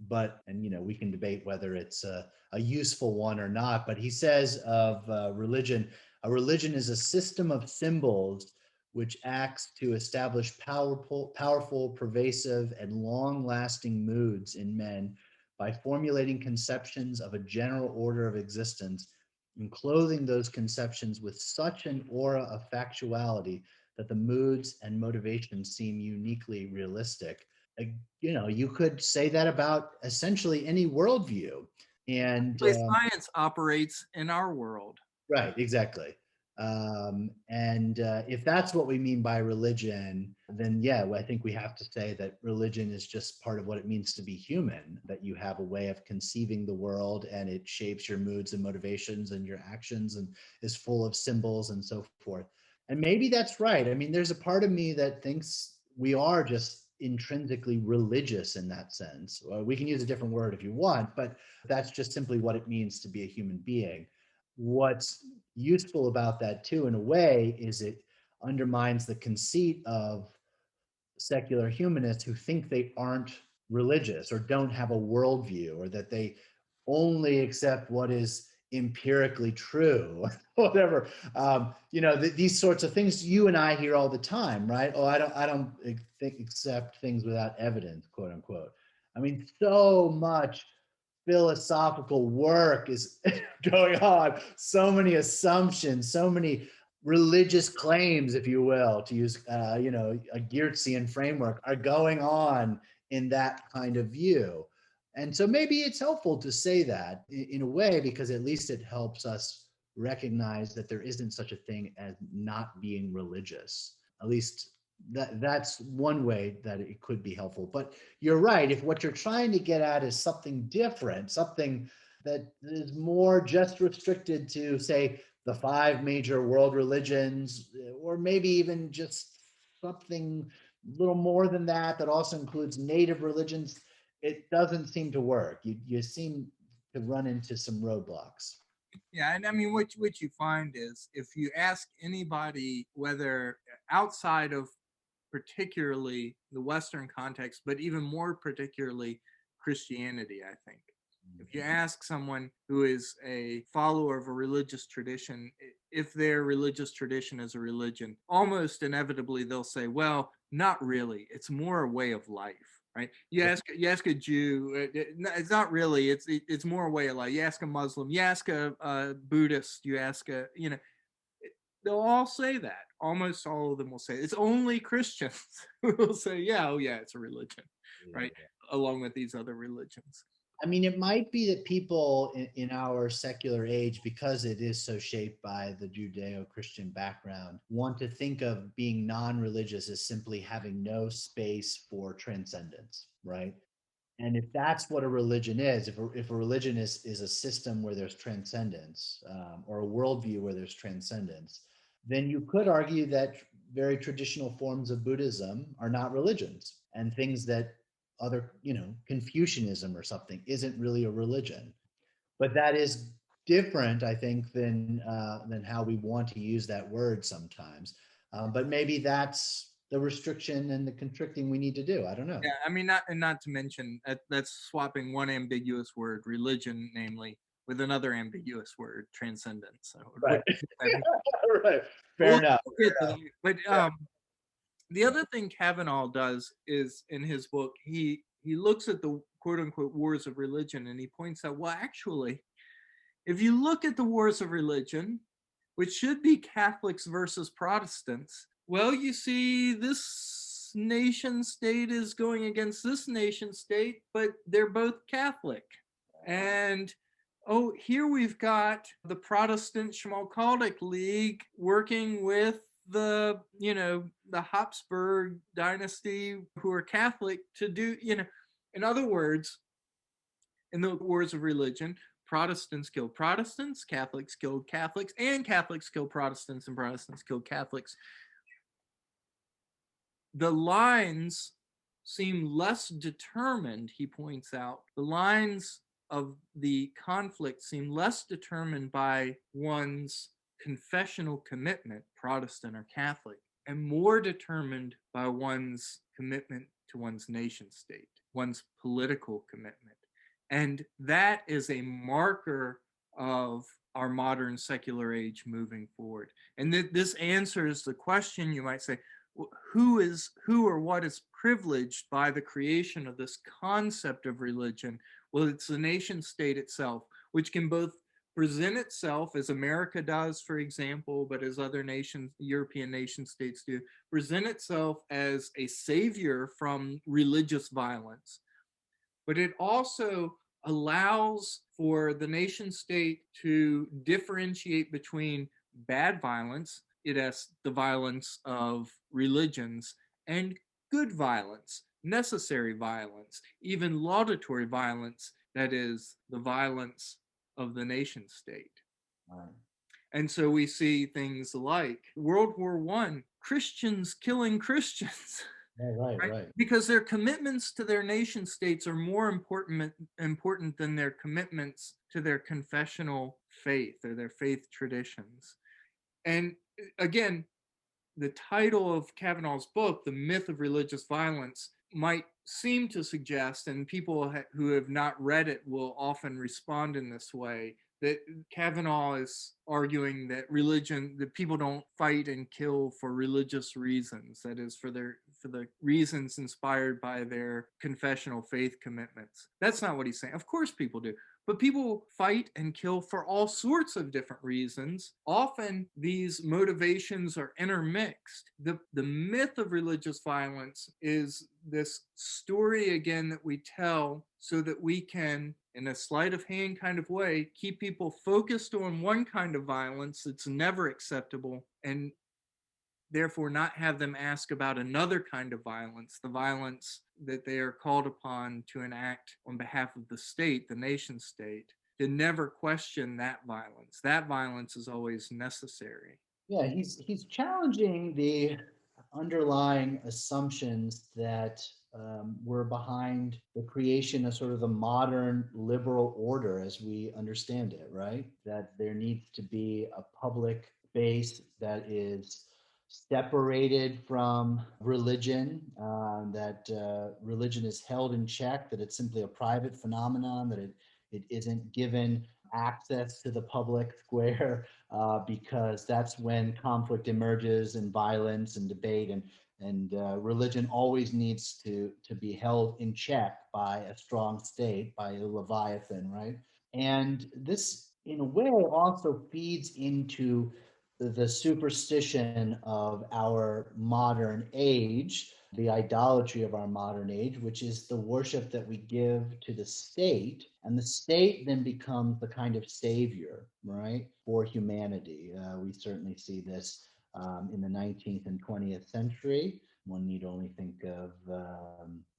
S3: and we can debate whether it's a useful one or not. But he says of religion, a religion is a system of symbols which acts to establish powerful, pervasive, and long-lasting moods in men by formulating conceptions of a general order of existence and clothing those conceptions with such an aura of factuality that the moods and motivations seem uniquely realistic. You could say that about essentially any worldview. And
S2: The way science operates in our world.
S3: right, exactly. And if that's what we mean by religion, then yeah, I think we have to say that religion is just part of what it means to be human, that you have a way of conceiving the world and it shapes your moods and motivations and your actions and is full of symbols and so forth. And maybe that's right. I mean, there's a part of me that thinks we are just intrinsically religious in that sense. We can use a different word if you want, but that's just simply what it means to be a human being. What's useful about that too, in a way, is it undermines the conceit of secular humanists who think they aren't religious or don't have a worldview or that they only accept what is empirically true, whatever. These sorts of things you and I hear all the time, right? Oh, I don't accept things without evidence, quote unquote. I mean, so much philosophical work is going on, so many assumptions, so many religious claims, if you will, to use a Geertzian framework, are going on in that kind of view. And so maybe it's helpful to say that in a way, because at least it helps us recognize that there isn't such a thing as not being religious. At least that's one way that it could be helpful. But you're right, if what you're trying to get at is something different, something that is more just restricted to, say, the 5 major world religions, or maybe even just something a little more than that, that also includes native religions, it doesn't seem to work. You seem to run into some roadblocks.
S2: Yeah, and I mean, what you find is if you ask anybody, whether outside of particularly the Western context, but even more particularly Christianity, I think. If you ask someone who is a follower of a religious tradition, if their religious tradition is a religion, almost inevitably they'll say, well, not really. It's more a way of life, right? You ask a Jew, it's not really, it's more a way of life. You ask a Muslim, you ask a Buddhist, you ask they'll all say that. Almost all of them will say it. It's only Christians who will say, yeah, oh yeah, it's a religion, right? Along with these other religions.
S3: I mean, it might be that people in our secular age, because it is so shaped by the Judeo-Christian background, want to think of being non-religious as simply having no space for transcendence, right? And if that's what a religion is, if a religion is a system where there's transcendence, or a worldview where there's transcendence, then you could argue that very traditional forms of Buddhism are not religions, and things that other, Confucianism or something isn't really a religion. But that is different, I think, than how we want to use that word sometimes. But maybe that's the restriction and the constricting we need to do. I don't know.
S2: Yeah, I mean, not to mention that's swapping one ambiguous word, religion, namely, with another ambiguous word, transcendence. So,
S3: Right. Right. Fair enough.
S2: But the other thing Cavanaugh does is, in his book, he looks at the quote unquote wars of religion, and he points out, well, actually, if you look at the wars of religion, which should be Catholics versus Protestants, well, you see this nation state is going against this nation state, but they're both Catholic. And oh, here we've got the Protestant Schmalkaldic League working with the Habsburg dynasty, who are Catholic, to do, in other words, in the wars of religion, Protestants killed Protestants, Catholics killed Catholics, and Catholics killed Protestants, and Protestants killed Catholics. The lines seem less determined, he points out. The lines of the conflict seem less determined by one's confessional commitment, Protestant or Catholic, and more determined by one's commitment to one's nation state, one's political commitment. And that is a marker of our modern secular age moving forward. And this answers the question, you might say, who or what is privileged by the creation of this concept of religion? Well, it's the nation state itself, which can both present itself as America does, for example, but as other nations, European nation states do, present itself as a savior from religious violence. But it also allows for the nation state to differentiate between bad violence, it is the violence of religions, and good violence, necessary violence, even laudatory violence, that is the violence of the nation state.
S3: Right.
S2: And so we see things like World War I, Christians killing Christians.
S3: Right.
S2: Because their commitments to their nation states are more important than their commitments to their confessional faith or their faith traditions. And again, the title of Cavanaugh's book, The Myth of Religious Violence, might seem to suggest, and people who have not read it will often respond in this way, that Cavanaugh is arguing that people don't fight and kill for religious reasons, that is, for the reasons inspired by their confessional faith commitments. That's not what he's saying. Of course people do. But people fight and kill for all sorts of different reasons. Often these motivations are intermixed. The myth of religious violence is this story, again, that we tell so that we can, in a sleight of hand kind of way, keep people focused on one kind of violence that's never acceptable, and therefore not have them ask about another kind of violence, the violence that they are called upon to enact on behalf of the state, the nation state, to never question that violence. That violence is always necessary.
S3: Yeah, he's challenging the underlying assumptions that were behind the creation of sort of the modern liberal order as we understand it, right? That there needs to be a public base that is separated from religion, that religion is held in check, that it's simply a private phenomenon, that it isn't given access to the public square, because that's when conflict emerges and violence and debate, and religion always needs to be held in check by a strong state, by a leviathan, right? And this, in a way, also feeds into the superstition of our modern age, the idolatry of our modern age, which is the worship that we give to the state. And the state then becomes the kind of savior, right, for humanity. We certainly see this in the 19th and 20th century. One need only think of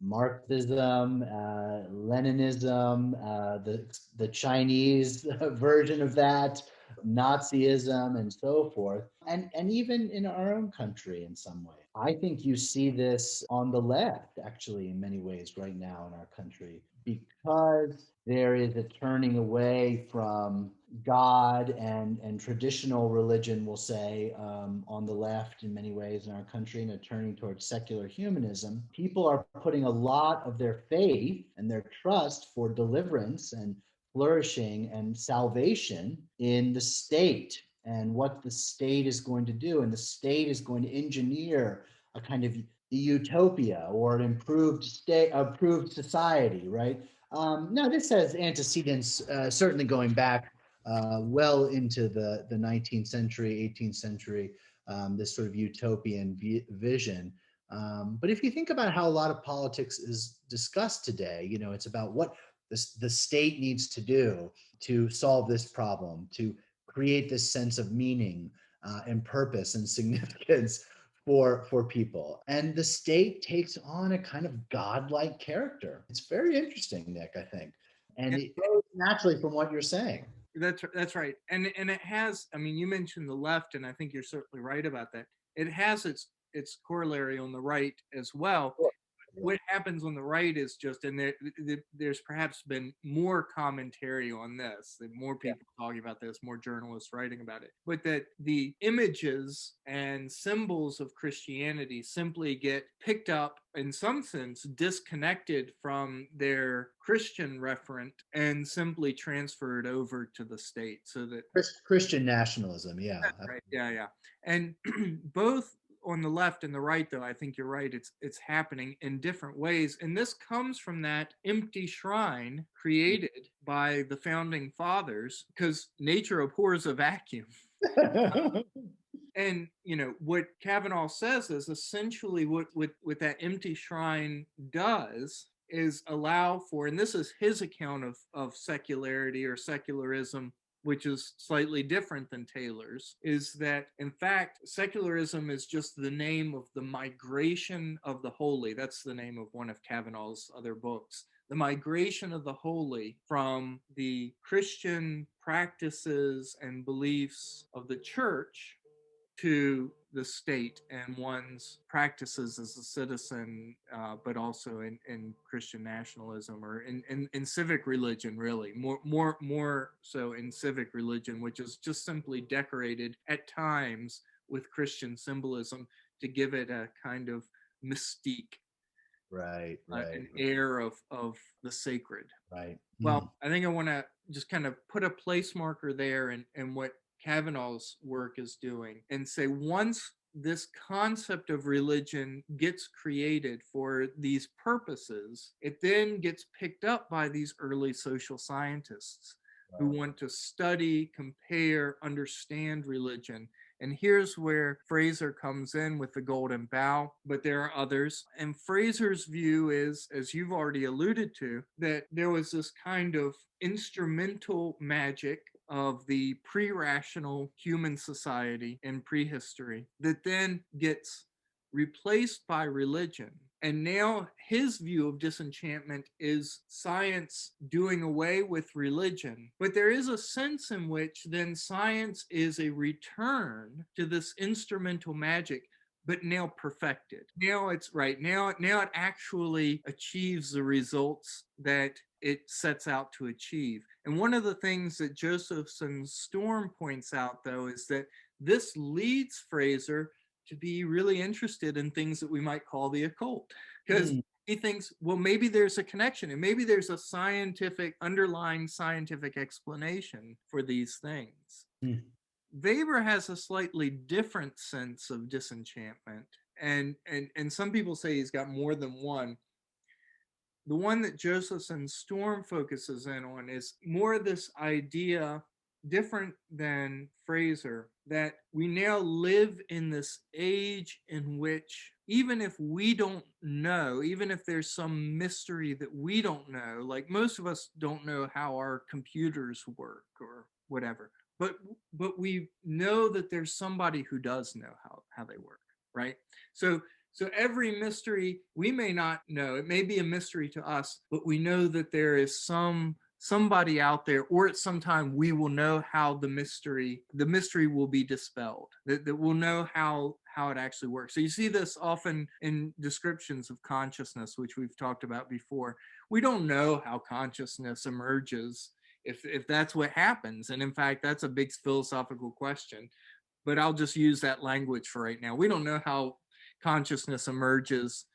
S3: Marxism, Leninism, the Chinese version of that, Nazism, and so forth, and even in our own country in some way. I think you see this on the left, actually, in many ways right now in our country, because there is a turning away from God and traditional religion, we'll say, on the left in many ways in our country, and a turning towards secular humanism. People are putting a lot of their faith and their trust for deliverance and flourishing and salvation in the state and what the state is going to do. And the state is going to engineer a kind of utopia or an improved state, improved society, right? Now, this has antecedents, certainly going back well into the 19th century, 18th century, this sort of utopian vision. But if you think about how a lot of politics is discussed today, it's about what the state needs to do to solve this problem, to create this sense of meaning and purpose and significance for people. And the state takes on a kind of godlike character. It's very interesting, Nick, I think. And it goes naturally from what you're saying.
S2: That's right. And it has, I mean, you mentioned the left, and I think you're certainly right about that. It has its corollary on the right as well. What happens on the right is just, and there's perhaps been more commentary on this, that more people talking about this, more journalists writing about it, but that the images and symbols of Christianity simply get picked up, in some sense, disconnected from their Christian referent and simply transferred over to the state, so that
S3: Christian nationalism, yeah.
S2: right, yeah. And both on the left and the right, though, I think you're right. It's happening in different ways. And this comes from that empty shrine created by the founding fathers, because nature abhors a vacuum. And what Cavanaugh says is essentially what that empty shrine does is allow for, and this is his account of secularity or secularism, which is slightly different than Taylor's, is that in fact secularism is just the name of the migration of the holy. That's the name of one of Cavanaugh's other books. The migration of the holy from the Christian practices and beliefs of the church to the state and one's practices as a citizen, but also in Christian nationalism or in civic religion, really more so in civic religion, which is just simply decorated at times with Christian symbolism to give it a kind of mystique,
S3: right,
S2: an air of the sacred.
S3: Right.
S2: Well, I think I want to just kind of put a place marker there in what Cavanaugh's work is doing and say, once this concept of religion gets created for these purposes, it then gets picked up by these early social scientists who want to study, compare, understand religion. And here's where Fraser comes in with the Golden Bough, but there are others. And Fraser's view is, as you've already alluded to, that there was this kind of instrumental magic of the pre-rational human society in prehistory that then gets replaced by religion. And now his view of disenchantment is science doing away with religion. But there is a sense in which then science is a return to this instrumental magic, but now perfected. Now it's right. Now it actually achieves the results that it sets out to achieve. And one of the things that Josephson-Storm points out, though, is that this leads Fraser to be really interested in things that we might call the occult, because he thinks, well, maybe there's a connection and maybe there's a underlying scientific explanation for these things. Weber has a slightly different sense of disenchantment, and some people say he's got more than one. The one that Josephson-Storm focuses in on is more this idea, different than Fraser, that we now live in this age in which even if we don't know, even if there's some mystery that we don't know, like most of us don't know how our computers work or whatever, but we know that there's somebody who does know how they work, right? So every mystery we may not know, it may be a mystery to us, but we know that there is somebody out there, or at some time we will know how the mystery will be dispelled, that we'll know how it actually works. So you see this often in descriptions of consciousness, which we've talked about before. We don't know how consciousness emerges, if that's what happens. And in fact, that's a big philosophical question, but I'll just use that language for right now. We don't know how consciousness emerges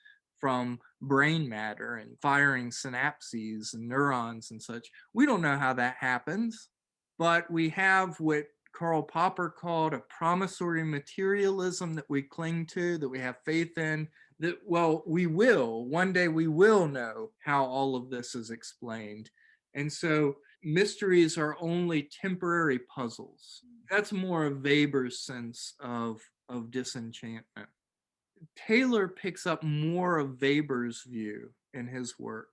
S2: from brain matter and firing synapses and neurons and such. We don't know how that happens, but we have what Karl Popper called a promissory materialism that we cling to, that we have faith in, that, well, one day we will know how all of this is explained. And so mysteries are only temporary puzzles. That's more of Weber's sense of disenchantment. Taylor picks up more of Weber's view in his work.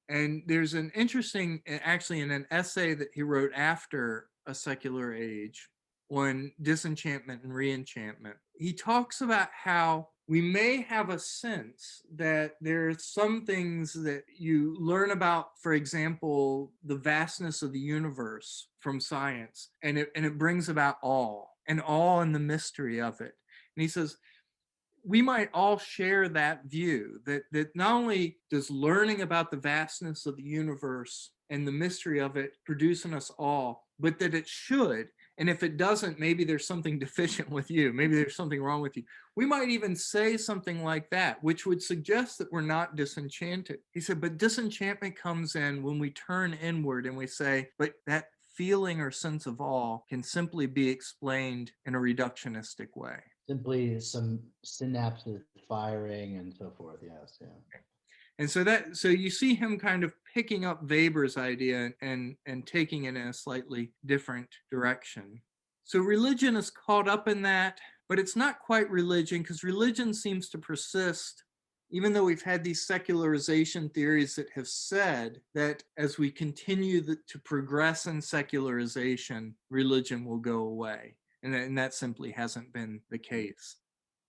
S2: And there's an interesting, actually in an essay that he wrote after A Secular Age on disenchantment and reenchantment, he talks about how we may have a sense that there are some things that you learn about, for example, the vastness of the universe from science, and it brings about awe in the mystery of it. And he says, we might all share that view, that not only does learning about the vastness of the universe and the mystery of it produce in us awe, but that it should. And if it doesn't, maybe there's something deficient with you. Maybe there's something wrong with you. We might even say something like that, which would suggest that we're not disenchanted. He said, but disenchantment comes in when we turn inward and we say, but that feeling or sense of awe can simply be explained in a reductionistic way.
S3: simply some synapses firing and so forth. Yes, yeah.
S2: And so you see him kind of picking up Weber's idea and taking it in a slightly different direction. So religion is caught up in that, but it's not quite religion, because religion seems to persist, even though we've had these secularization theories that have said that as we continue to progress in secularization, religion will go away. And that simply hasn't been the case.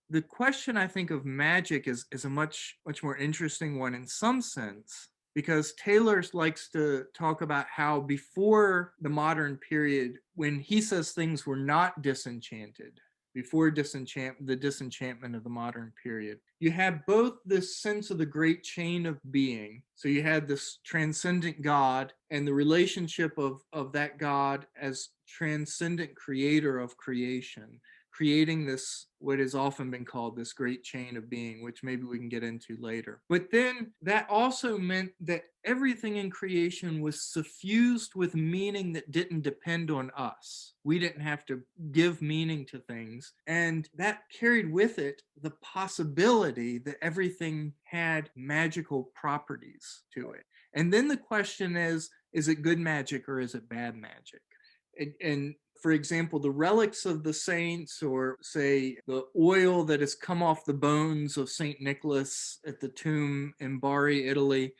S2: The question, I think, of magic is a much more interesting one in some sense, because Taylor likes to talk about how before the modern period, when he says things were not disenchanted, before the disenchantment of the modern period, you had both this sense of the great chain of being. So you had this transcendent God and the relationship of that God as transcendent creator of creation, creating this, what has often been called this great chain of being, which maybe we can get into later. But then that also meant that everything in creation was suffused with meaning that didn't depend on us. We didn't have to give meaning to things. And that carried with it the possibility that everything had magical properties to it. And then the question is it good magic or is it bad magic? And for example, the relics of the saints, or say the oil that has come off the bones of St. Nicholas at the tomb in Bari, Italy,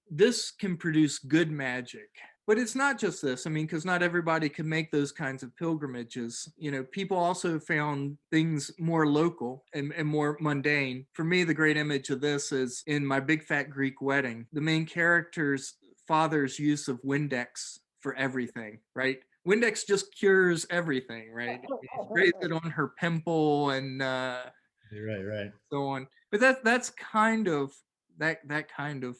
S2: this can produce good magic. But it's not just this, I mean, because not everybody can make those kinds of pilgrimages. You know, people also found things more local and more mundane. For me, the great image of this is in My Big Fat Greek Wedding. The main character's father's use of Windex for everything, right? Windex just cures everything, right? He sprays it on her pimple and
S3: Right.
S2: so on. But that's kind of that kind of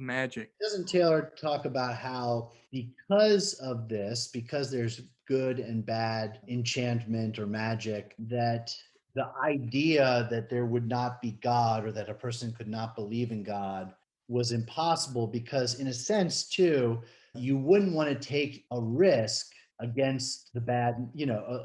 S2: magic.
S3: Doesn't Taylor talk about how because of this, because there's good and bad enchantment or magic, that the idea that there would not be God or that a person could not believe in God was impossible, because in a sense too, you wouldn't want to take a risk against the bad,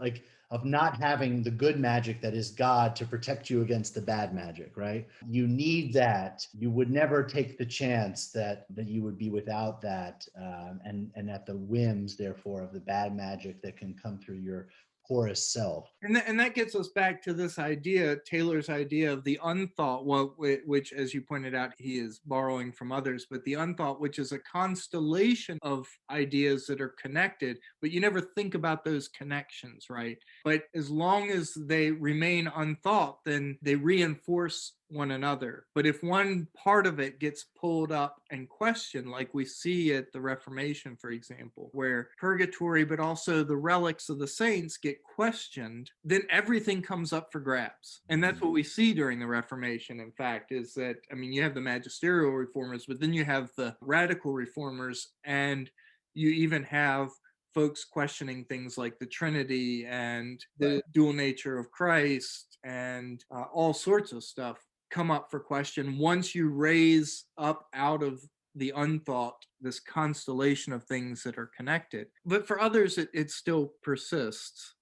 S3: like of not having the good magic that is God to protect you against the bad magic, right? You need that. You would never take the chance that you would be without that, and at the whims, therefore, of the bad magic that can come through your porous self.
S2: And that gets us back to this idea, Taylor's idea of the unthought, which, as you pointed out, he is borrowing from others, but the unthought, which is a constellation of ideas that are connected, but you never think about those connections, right? But as long as they remain unthought, then they reinforce one another. But if one part of it gets pulled up and questioned, like we see at the Reformation, for example, where purgatory, but also the relics of the saints get questioned, then everything comes up for grabs. And that's what we see during the Reformation, in fact, is that, I mean, you have the magisterial reformers, but then you have the radical reformers, and you even have folks questioning things like the Trinity and the dual nature of Christ and all sorts of stuff come up for question once you raise up out of the unthought this constellation of things that are connected. But for others, it still persists.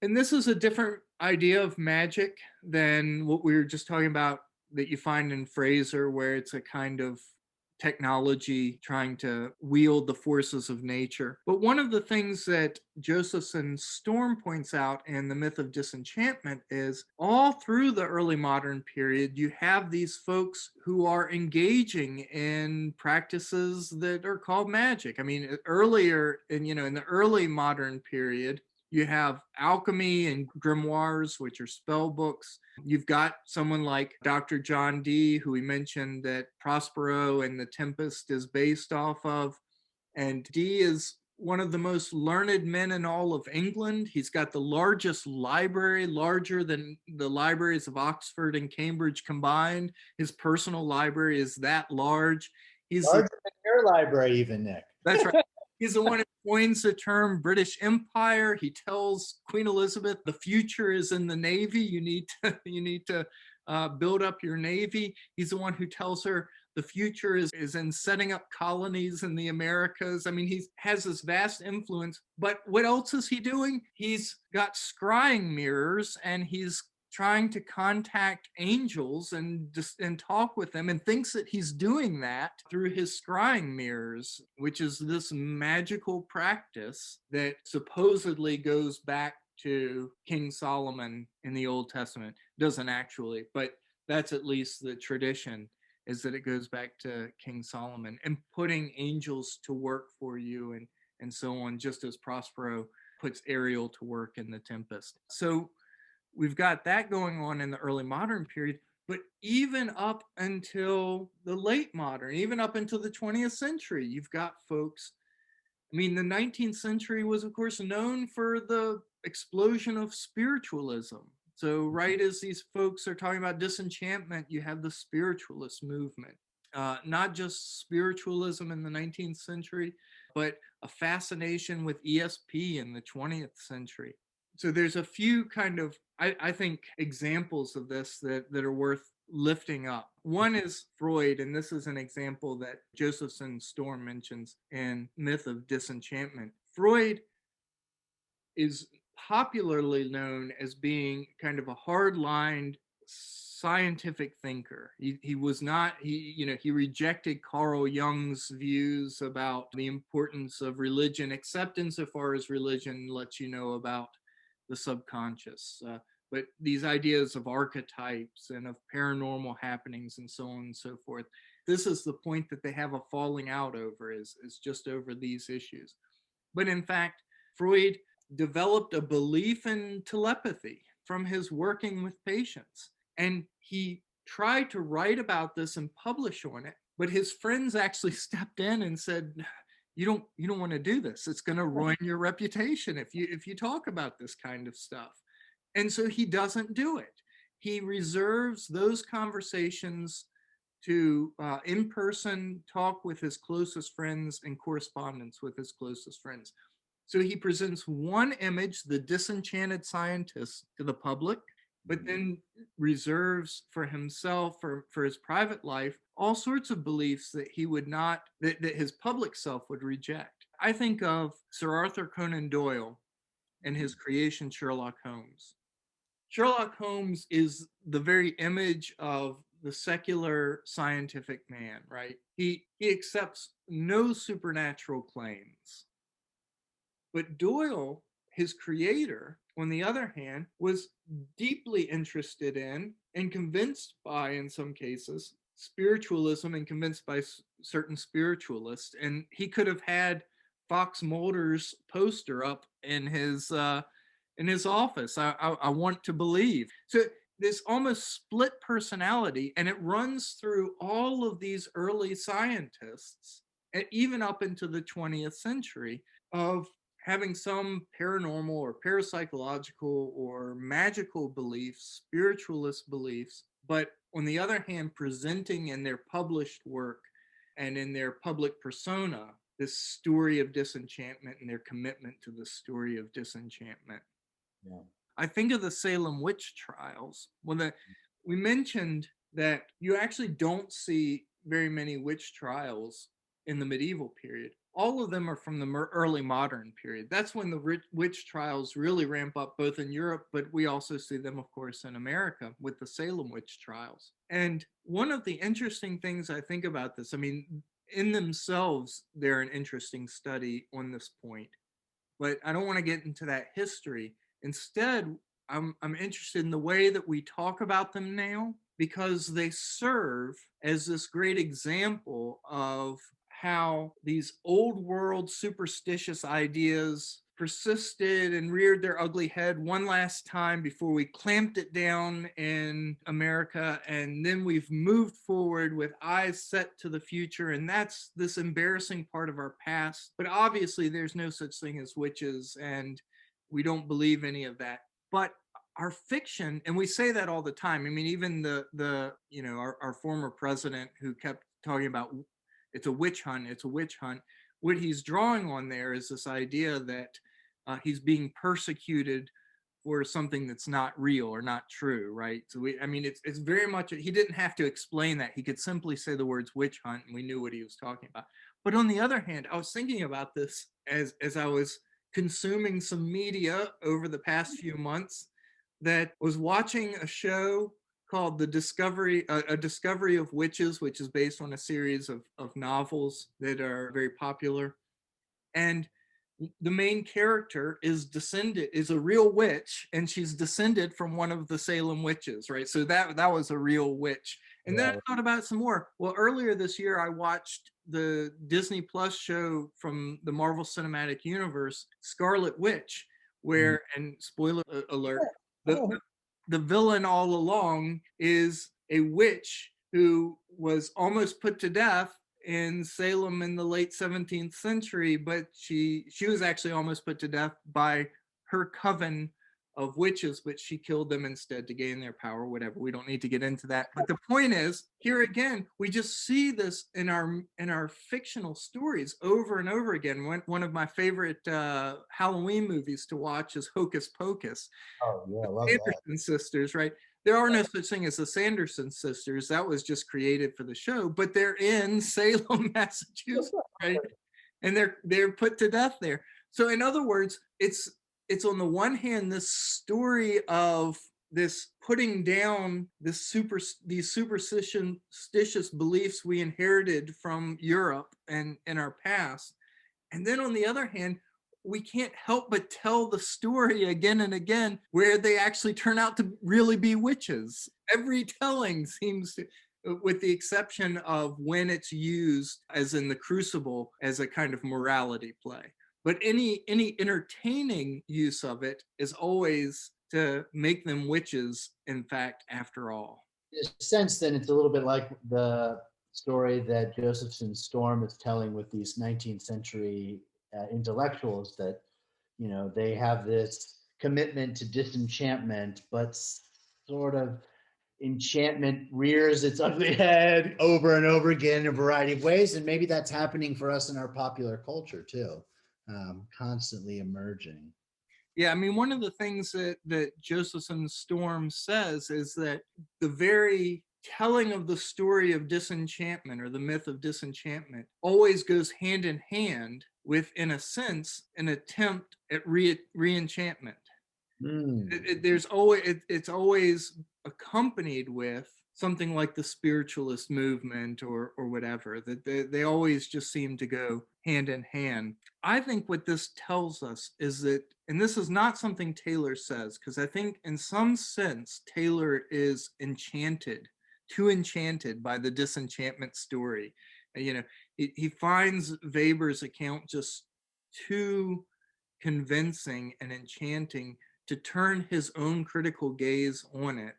S2: And this is a different idea of magic than what we were just talking about that you find in Fraser, where it's a kind of technology trying to wield the forces of nature. But one of the things that Josephson-Storm points out in the Myth of Disenchantment is all through the early modern period, you have these folks who are engaging in practices that are called magic. I mean, earlier in the early modern period, you have alchemy and grimoires, which are spell books. You've got someone like Dr. John Dee, who we mentioned that Prospero and the Tempest is based off of. And Dee is one of the most learned men in all of England. He's got the largest library, larger than the libraries of Oxford and Cambridge combined. His personal library is that large. He's
S3: larger than your library, even, Nick.
S2: That's right. He's the one who coins the term British Empire. He tells Queen Elizabeth, the future is in the Navy. You need to build up your Navy. He's the one who tells her the future is in setting up colonies in the Americas. I mean, he has this vast influence. But what else is he doing? He's got scrying mirrors, and he's trying to contact angels and talk with them, and thinks that he's doing that through his scrying mirrors, which is this magical practice that supposedly goes back to King Solomon in the Old Testament. Doesn't actually, but that's at least the tradition, is that it goes back to King Solomon, and putting angels to work for you and so on, just as Prospero puts Ariel to work in the Tempest. So we've got that going on in the early modern period, but even up until the late modern, even up until the 20th century, you've got folks. I mean, the 19th century was, of course, known for the explosion of spiritualism. So right as these folks are talking about disenchantment, you have the spiritualist movement. Not just spiritualism in the 19th century, but a fascination with ESP in the 20th century. So there's a few kind of, I think, examples of this that are worth lifting up. One is Freud, and this is an example that Josephson-Storm mentions in Myth of Disenchantment. Freud is popularly known as being kind of a hard-lined scientific thinker. He was not, he rejected Carl Jung's views about the importance of religion, except insofar as religion lets you know about the subconscious. But these ideas of archetypes and of paranormal happenings and so on and so forth, this is the point that they have a falling out over, is just over these issues. But in fact, Freud developed a belief in telepathy from his working with patients. And he tried to write about this and publish on it, but his friends actually stepped in and said, you don't want to do this. It's going to ruin your reputation if you talk about this kind of stuff. And so he doesn't do it. He reserves those conversations to in-person talk with his closest friends and correspondence with his closest friends. So he presents one image, the disenchanted scientist, to the public, but then reserves for himself, for his private life, all sorts of beliefs that he would not, that his public self would reject. I think of Sir Arthur Conan Doyle and his creation, Sherlock Holmes. Sherlock Holmes is the very image of the secular scientific man, right? He accepts no supernatural claims. But Doyle, his creator, on the other hand, was deeply interested in and convinced by, in some cases, spiritualism, and convinced by certain spiritualists. And he could have had Fox Mulder's poster up in his office. I want to believe. So this almost split personality, and it runs through all of these early scientists, and even up into the 20th century, of having some paranormal or parapsychological or magical beliefs, spiritualist beliefs, but on the other hand, presenting in their published work and in their public persona this story of disenchantment and their commitment to the story of disenchantment.
S3: Yeah.
S2: I think of the Salem witch trials. We mentioned that you actually don't see very many witch trials in the medieval period. All of them are from the early modern period. That's when the witch trials really ramp up, both in Europe, but we also see them, of course, in America with the Salem witch trials. And one of the interesting things I think about this, I mean, in themselves, they're an interesting study on this point, but I don't want to get into that history. Instead, I'm interested in the way that we talk about them now, because they serve as this great example of how these old world superstitious ideas persisted and reared their ugly head one last time before we clamped it down in America. And then we've moved forward with eyes set to the future. And that's this embarrassing part of our past. But obviously, there's no such thing as witches, and we don't believe any of that. But our fiction, and we say that all the time. I mean, even our former president, who kept talking about it's a witch hunt, it's a witch hunt. What he's drawing on there is this idea that he's being persecuted for something that's not real or not true, right? So it's very much, he didn't have to explain that. He could simply say the words witch hunt, and we knew what he was talking about. But on the other hand, I was thinking about this as I was consuming some media over the past few months that was watching a show called a Discovery of Witches, which is based on a series of novels that are very popular. And the main character is a real witch, and she's descended from one of the Salem witches, right? So that was a real witch. And then I thought about it some more. Well, earlier this year, I watched the Disney Plus show from the Marvel Cinematic Universe, Scarlet Witch, where, and spoiler alert, the villain all along is a witch who was almost put to death in Salem in the late 17th century, but she was actually almost put to death by her coven of witches, but she killed them instead to gain their power, whatever. We don't need to get into that. But the point is, here again, we just see this in our fictional stories over and over again. One of my favorite Halloween movies to watch is Hocus Pocus.
S3: Oh, yeah, I love
S2: Sanderson
S3: that.
S2: sisters, right? There are no such thing as the Sanderson sisters. That was just created for the show, but they're in Salem, Massachusetts, right? And they're put to death there. So in other words, it's on the one hand this story of this putting down these superstitious beliefs we inherited from Europe and in our past. And then on the other hand, we can't help but tell the story again and again where they actually turn out to really be witches. Every telling seems to, with the exception of when it's used as in the Crucible as a kind of morality play. But any entertaining use of it is always to make them witches, in fact, after all.
S3: In a sense, then it's a little bit like the story that Josephson-Storm is telling with these 19th century intellectuals that, you know, they have this commitment to disenchantment, but sort of enchantment rears its ugly head over and over again in a variety of ways. And maybe that's happening for us in our popular culture too, constantly emerging.
S2: Yeah, I mean, one of the things that Josephson-Storm says is that the very telling of the story of disenchantment or the myth of disenchantment always goes hand in hand with, in a sense, an attempt at re-enchantment. It's always accompanied with something like the spiritualist movement or whatever, that they always just seem to go hand in hand. I think what this tells us is that, and this is not something Taylor says, because I think in some sense Taylor is too enchanted by the disenchantment story. You know, he finds Weber's account just too convincing and enchanting to turn his own critical gaze on it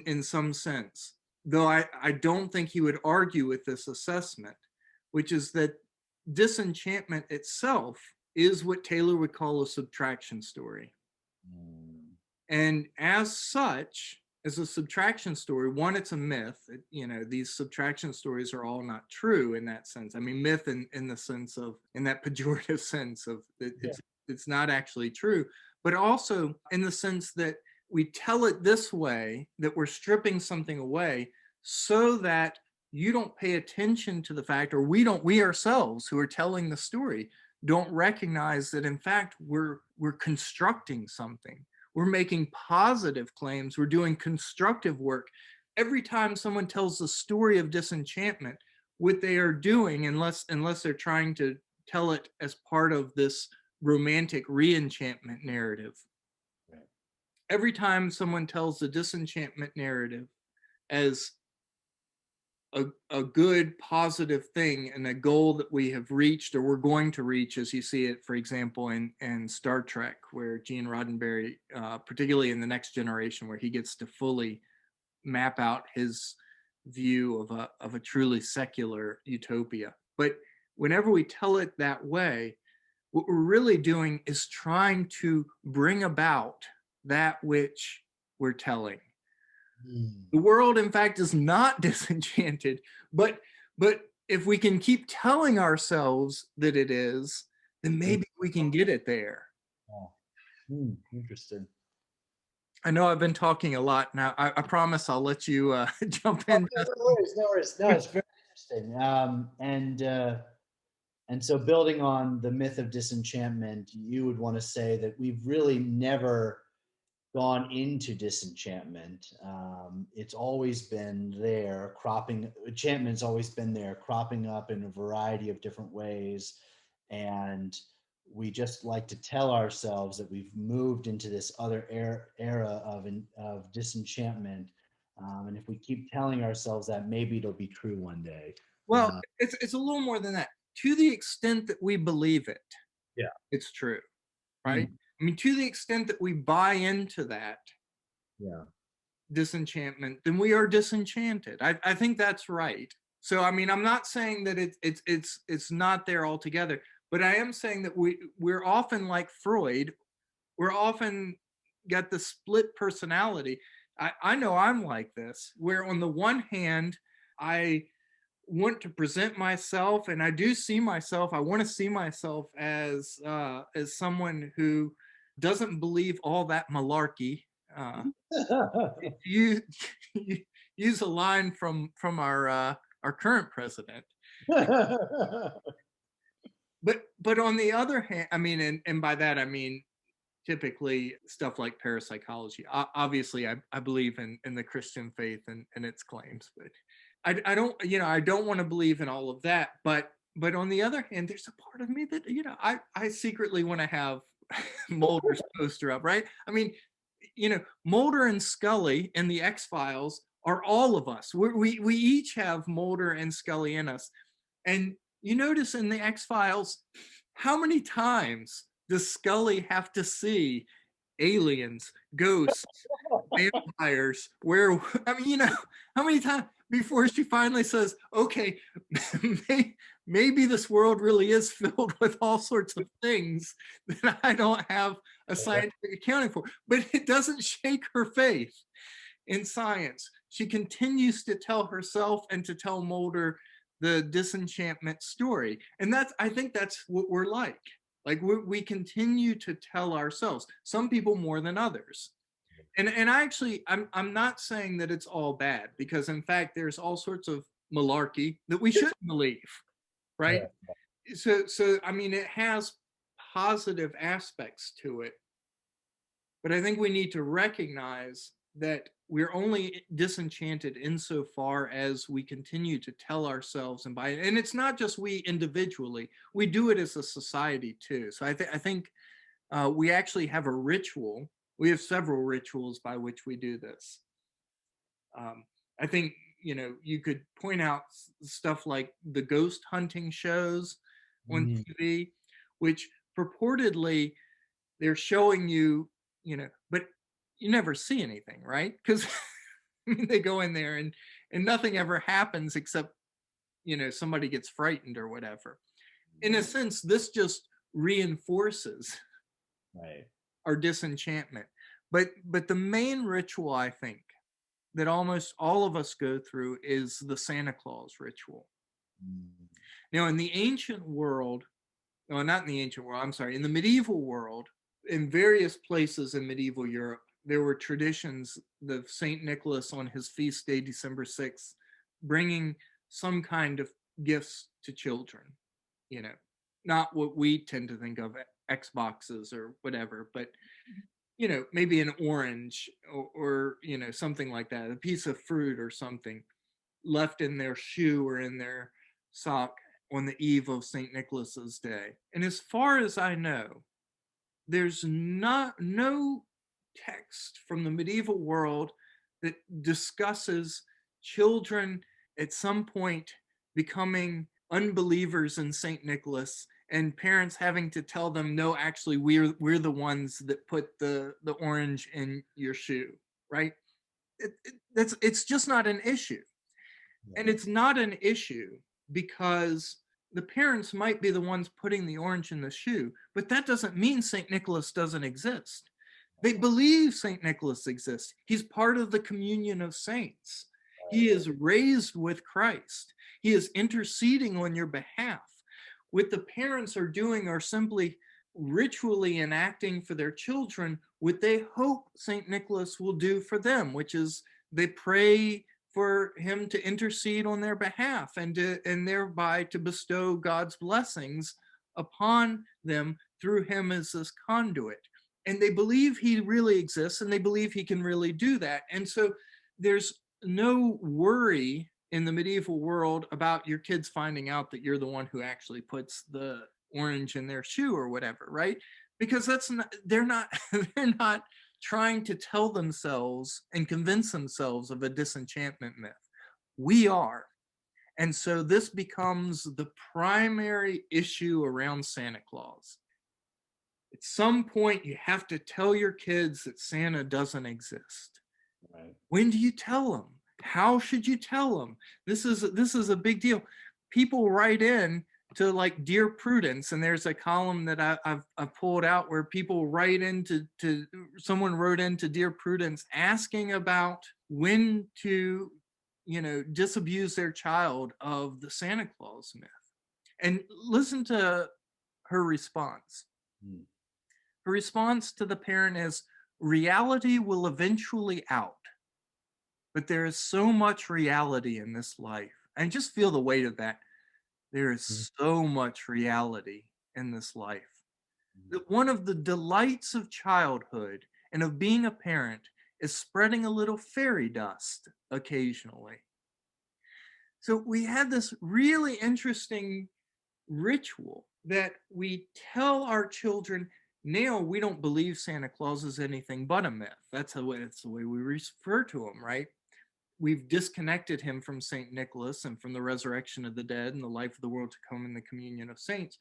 S2: in some sense. Though I don't think he would argue with this assessment, which is that disenchantment itself is what Taylor would call a subtraction story. And as such, as a subtraction story, one, it's a myth. You know, these subtraction stories are all not true in that sense. I mean, myth in the sense of, in that pejorative sense of it's not actually true, but also in the sense that we tell it this way, that we're stripping something away so that you don't pay attention to the fact, or we ourselves who are telling the story don't recognize that in fact we're constructing something. We're making positive claims. We're doing constructive work. Every time someone tells the story of disenchantment, what they are doing, unless they're trying to tell it as part of this romantic re-enchantment narrative. Right. Every time someone tells the disenchantment narrative as a good positive thing and a goal that we have reached or we're going to reach, as you see it, for example, in Star Trek, where Gene Roddenberry, particularly in The Next Generation, where he gets to fully map out his view of a truly secular utopia. But whenever we tell it that way, what we're really doing is trying to bring about that which we're telling. The world, in fact, is not disenchanted, but if we can keep telling ourselves that it is, then maybe we can get it there.
S3: Interesting.
S2: I know I've been talking a lot now. I promise I'll let you jump in.
S3: No worries. No, it's very interesting. And so building on the myth of disenchantment, you would want to say that we've really never gone into disenchantment. It's always been there, enchantment's always been there, cropping up in a variety of different ways. And we just like to tell ourselves that we've moved into this other era of disenchantment. And if we keep telling ourselves that, maybe it'll be true one day.
S2: Well, it's a little more than that. To the extent that we believe it,
S3: Yeah.
S2: it's true, right? I mean, to the extent that we buy into that
S3: Yeah.
S2: disenchantment, then we are disenchanted. I think that's right. So, I mean, I'm not saying that it's not there altogether, but I am saying that we're often like Freud. We're often got the split personality. I know I'm like this, where on the one hand, I want to present myself, and I do see myself. I want to see myself as someone who doesn't believe all that malarkey. You use a line from our current president. But on the other hand, I mean, and by that I mean typically stuff like parapsychology. Obviously, I believe in the Christian faith and its claims, but I don't, I don't want to believe in all of that. But on the other hand, there's a part of me that, I secretly want to have Mulder's poster up, right? I mean, Mulder and Scully in the X-Files are all of us. We each have Mulder and Scully in us. And you notice in the X-Files, how many times does Scully have to see aliens, ghosts, vampires, I mean, how many times before she finally says, okay, maybe this world really is filled with all sorts of things that I don't have a scientific accounting for. But it doesn't shake her faith in science. She continues to tell herself and to tell Mulder the disenchantment story. And I think that's what we're like. Like we continue to tell ourselves, some people more than others. And I'm not saying that it's all bad, because in fact there's all sorts of malarkey that we shouldn't believe, right? So I mean, it has positive aspects to it, but I think we need to recognize that we're only disenchanted insofar as we continue to tell ourselves and and it's not just we individually, we do it as a society too. So I think we actually have a ritual. We have several rituals by which we do this. I think, you could point out stuff like the ghost hunting shows on TV, which purportedly they're showing you, but you never see anything, right? Because they go in there and nothing ever happens except, somebody gets frightened or whatever. In a sense, this just reinforces our disenchantment. But the main ritual, I think, that almost all of us go through is the Santa Claus ritual. Now, in the ancient world, no, not in the ancient world, I'm sorry, in the medieval world, in various places in medieval Europe, there were traditions of St. Nicholas on his feast day, December 6th, bringing some kind of gifts to children, not what we tend to think of, Xboxes or whatever, but maybe an orange or something like that, a piece of fruit or something left in their shoe or in their sock on the eve of St. Nicholas's Day. And as far as I know, there's no text from the medieval world that discusses children at some point becoming unbelievers in St. Nicholas and parents having to tell them, no, actually we're the ones that put the orange in your shoe, right? It's just not an issue. And it's not an issue because the parents might be the ones putting the orange in the shoe, but that doesn't mean St. Nicholas doesn't exist. They believe St. Nicholas exists. He's part of the communion of saints. He is raised with Christ. He is interceding on your behalf. What the parents are doing are simply ritually enacting for their children what they hope St. Nicholas will do for them, which is they pray for him to intercede on their behalf and thereby to bestow God's blessings upon them through him as this conduit. And they believe he really exists, and they believe he can really do that. And so there's no worry in the medieval world about your kids finding out that you're the one who actually puts the orange in their shoe or whatever, right? Because that's not, they're not they're not trying to tell themselves and convince themselves of a disenchantment myth. We are. And so this becomes the primary issue around Santa Claus. At some point, you have to tell your kids that Santa doesn't exist.
S3: Right.
S2: When do you tell them? How should you tell them? This is a big deal. People write in to like Dear Prudence, and there's a column that I've pulled out where people write into someone wrote into Dear Prudence asking about when to disabuse their child of the Santa Claus myth. And listen to her response. Her response to the parent is, reality will eventually out, but there is so much reality in this life. And just feel the weight of that. There is so much reality in this life. That one of the delights of childhood and of being a parent is spreading a little fairy dust occasionally. So we had this really interesting ritual that we tell our children, now we don't believe Santa Claus is anything but a myth. That's the way we refer to him, right? We've disconnected him from St. Nicholas and from the resurrection of the dead and the life of the world to come and the communion of saints.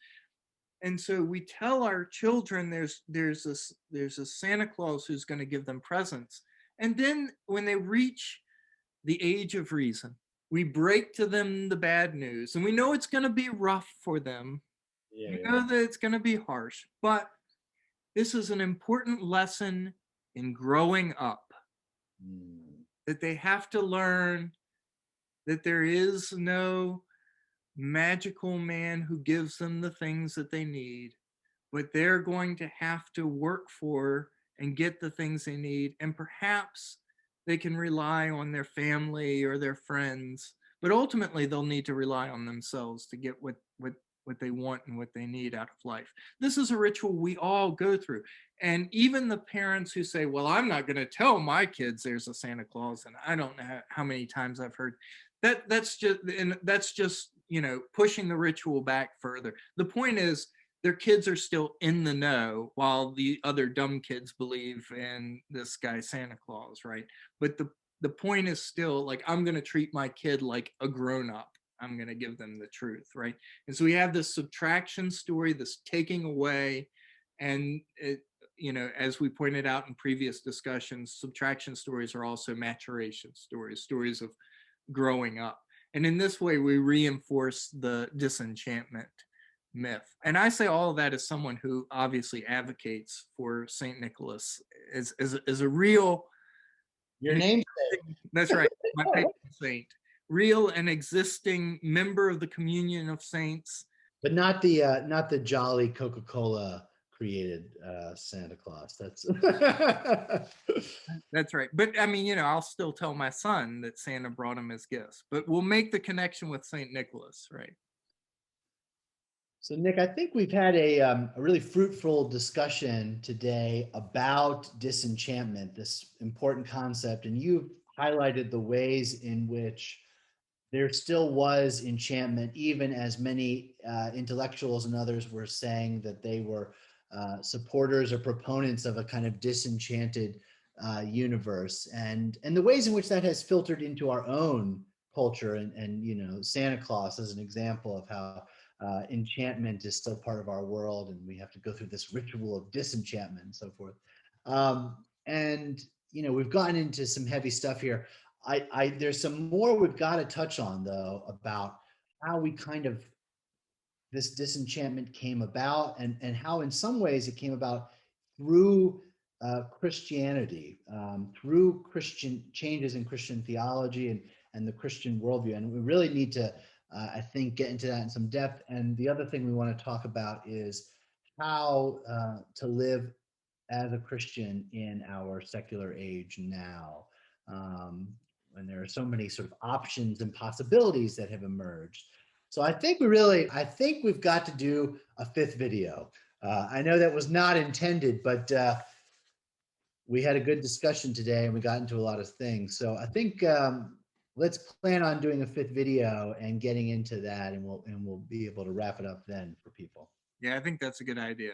S2: And so we tell our children there's a Santa Claus who's going to give them presents. And then when they reach the age of reason, we break to them the bad news. And we know it's going to be rough for them. We know that it's going to be harsh. But this is an important lesson in growing up. That they have to learn that there is no magical man who gives them the things that they need, but they're going to have to work for and get the things they need. And perhaps they can rely on their family or their friends, but ultimately they'll need to rely on themselves to get what they want and what they need out of life. This is a ritual we all go through. And even the parents who say, well, I'm not going to tell my kids there's a Santa Claus, and I don't know how many times I've heard that's just pushing the ritual back further. The point is their kids are still in the know while the other dumb kids believe in this guy Santa Claus, right? But the point is still, like, I'm going to treat my kid like a grown-up. I'm going to give them the truth, right? And so we have this subtraction story, this taking away, and as we pointed out in previous discussions, subtraction stories are also maturation stories of growing up. And in this way, we reinforce the disenchantment myth. And I say all of that as someone who obviously advocates for St. Nicholas as a real...
S3: Your namesake.
S2: That's right, my patron saint. Real and existing member of the communion of saints.
S3: But not the jolly Coca-Cola created Santa Claus.
S2: That's right. But I mean, I'll still tell my son that Santa brought him his gifts, but we'll make the connection with St. Nicholas, right?
S3: So Nick, I think we've had a really fruitful discussion today about disenchantment, this important concept, and you've highlighted the ways in which there still was enchantment, even as many intellectuals and others were saying that they were supporters or proponents of a kind of disenchanted universe, and the ways in which that has filtered into our own culture, and Santa Claus as an example of how enchantment is still part of our world, and we have to go through this ritual of disenchantment and so forth. And we've gotten into some heavy stuff here. There's some more we've got to touch on, though, about how we kind of this disenchantment came about, and how in some ways it came about through Christianity, through Christian changes in Christian theology and the Christian worldview. And we really need to, I think, get into that in some depth. And the other thing we want to talk about is how to live as a Christian in our secular age now. When there are so many sort of options and possibilities that have emerged. So I think we've got to do a fifth video. I know that was not intended, but we had a good discussion today and we got into a lot of things. So I think let's plan on doing a 5th video and getting into that, and we'll be able to wrap it up then for people.
S2: Yeah, I think that's a good idea.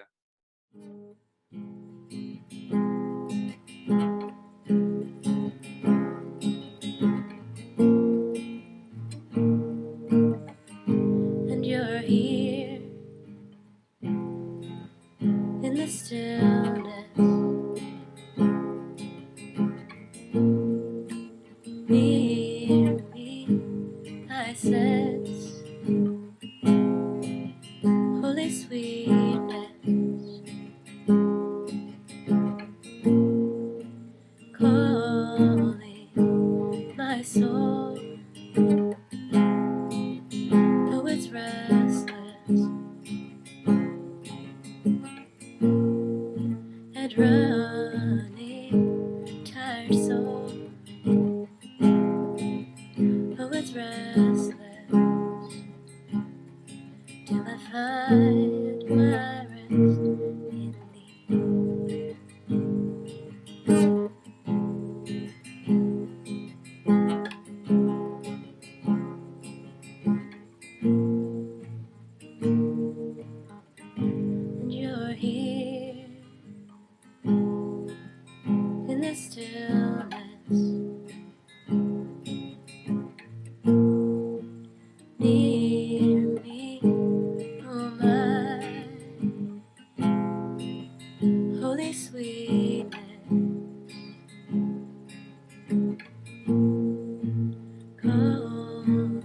S1: And you're here in the stillness, near me. I sense holy sweetness, calling my soul, though it's restless and running, tired soul, though it's restless, till I find my rest in thee. And you're here in the stillness, near me, oh my holy sweetness, calling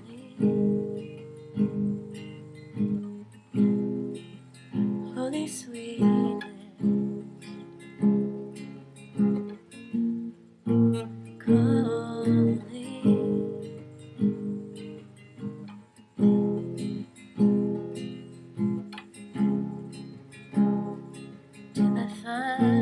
S1: holy sweetness, calling till I find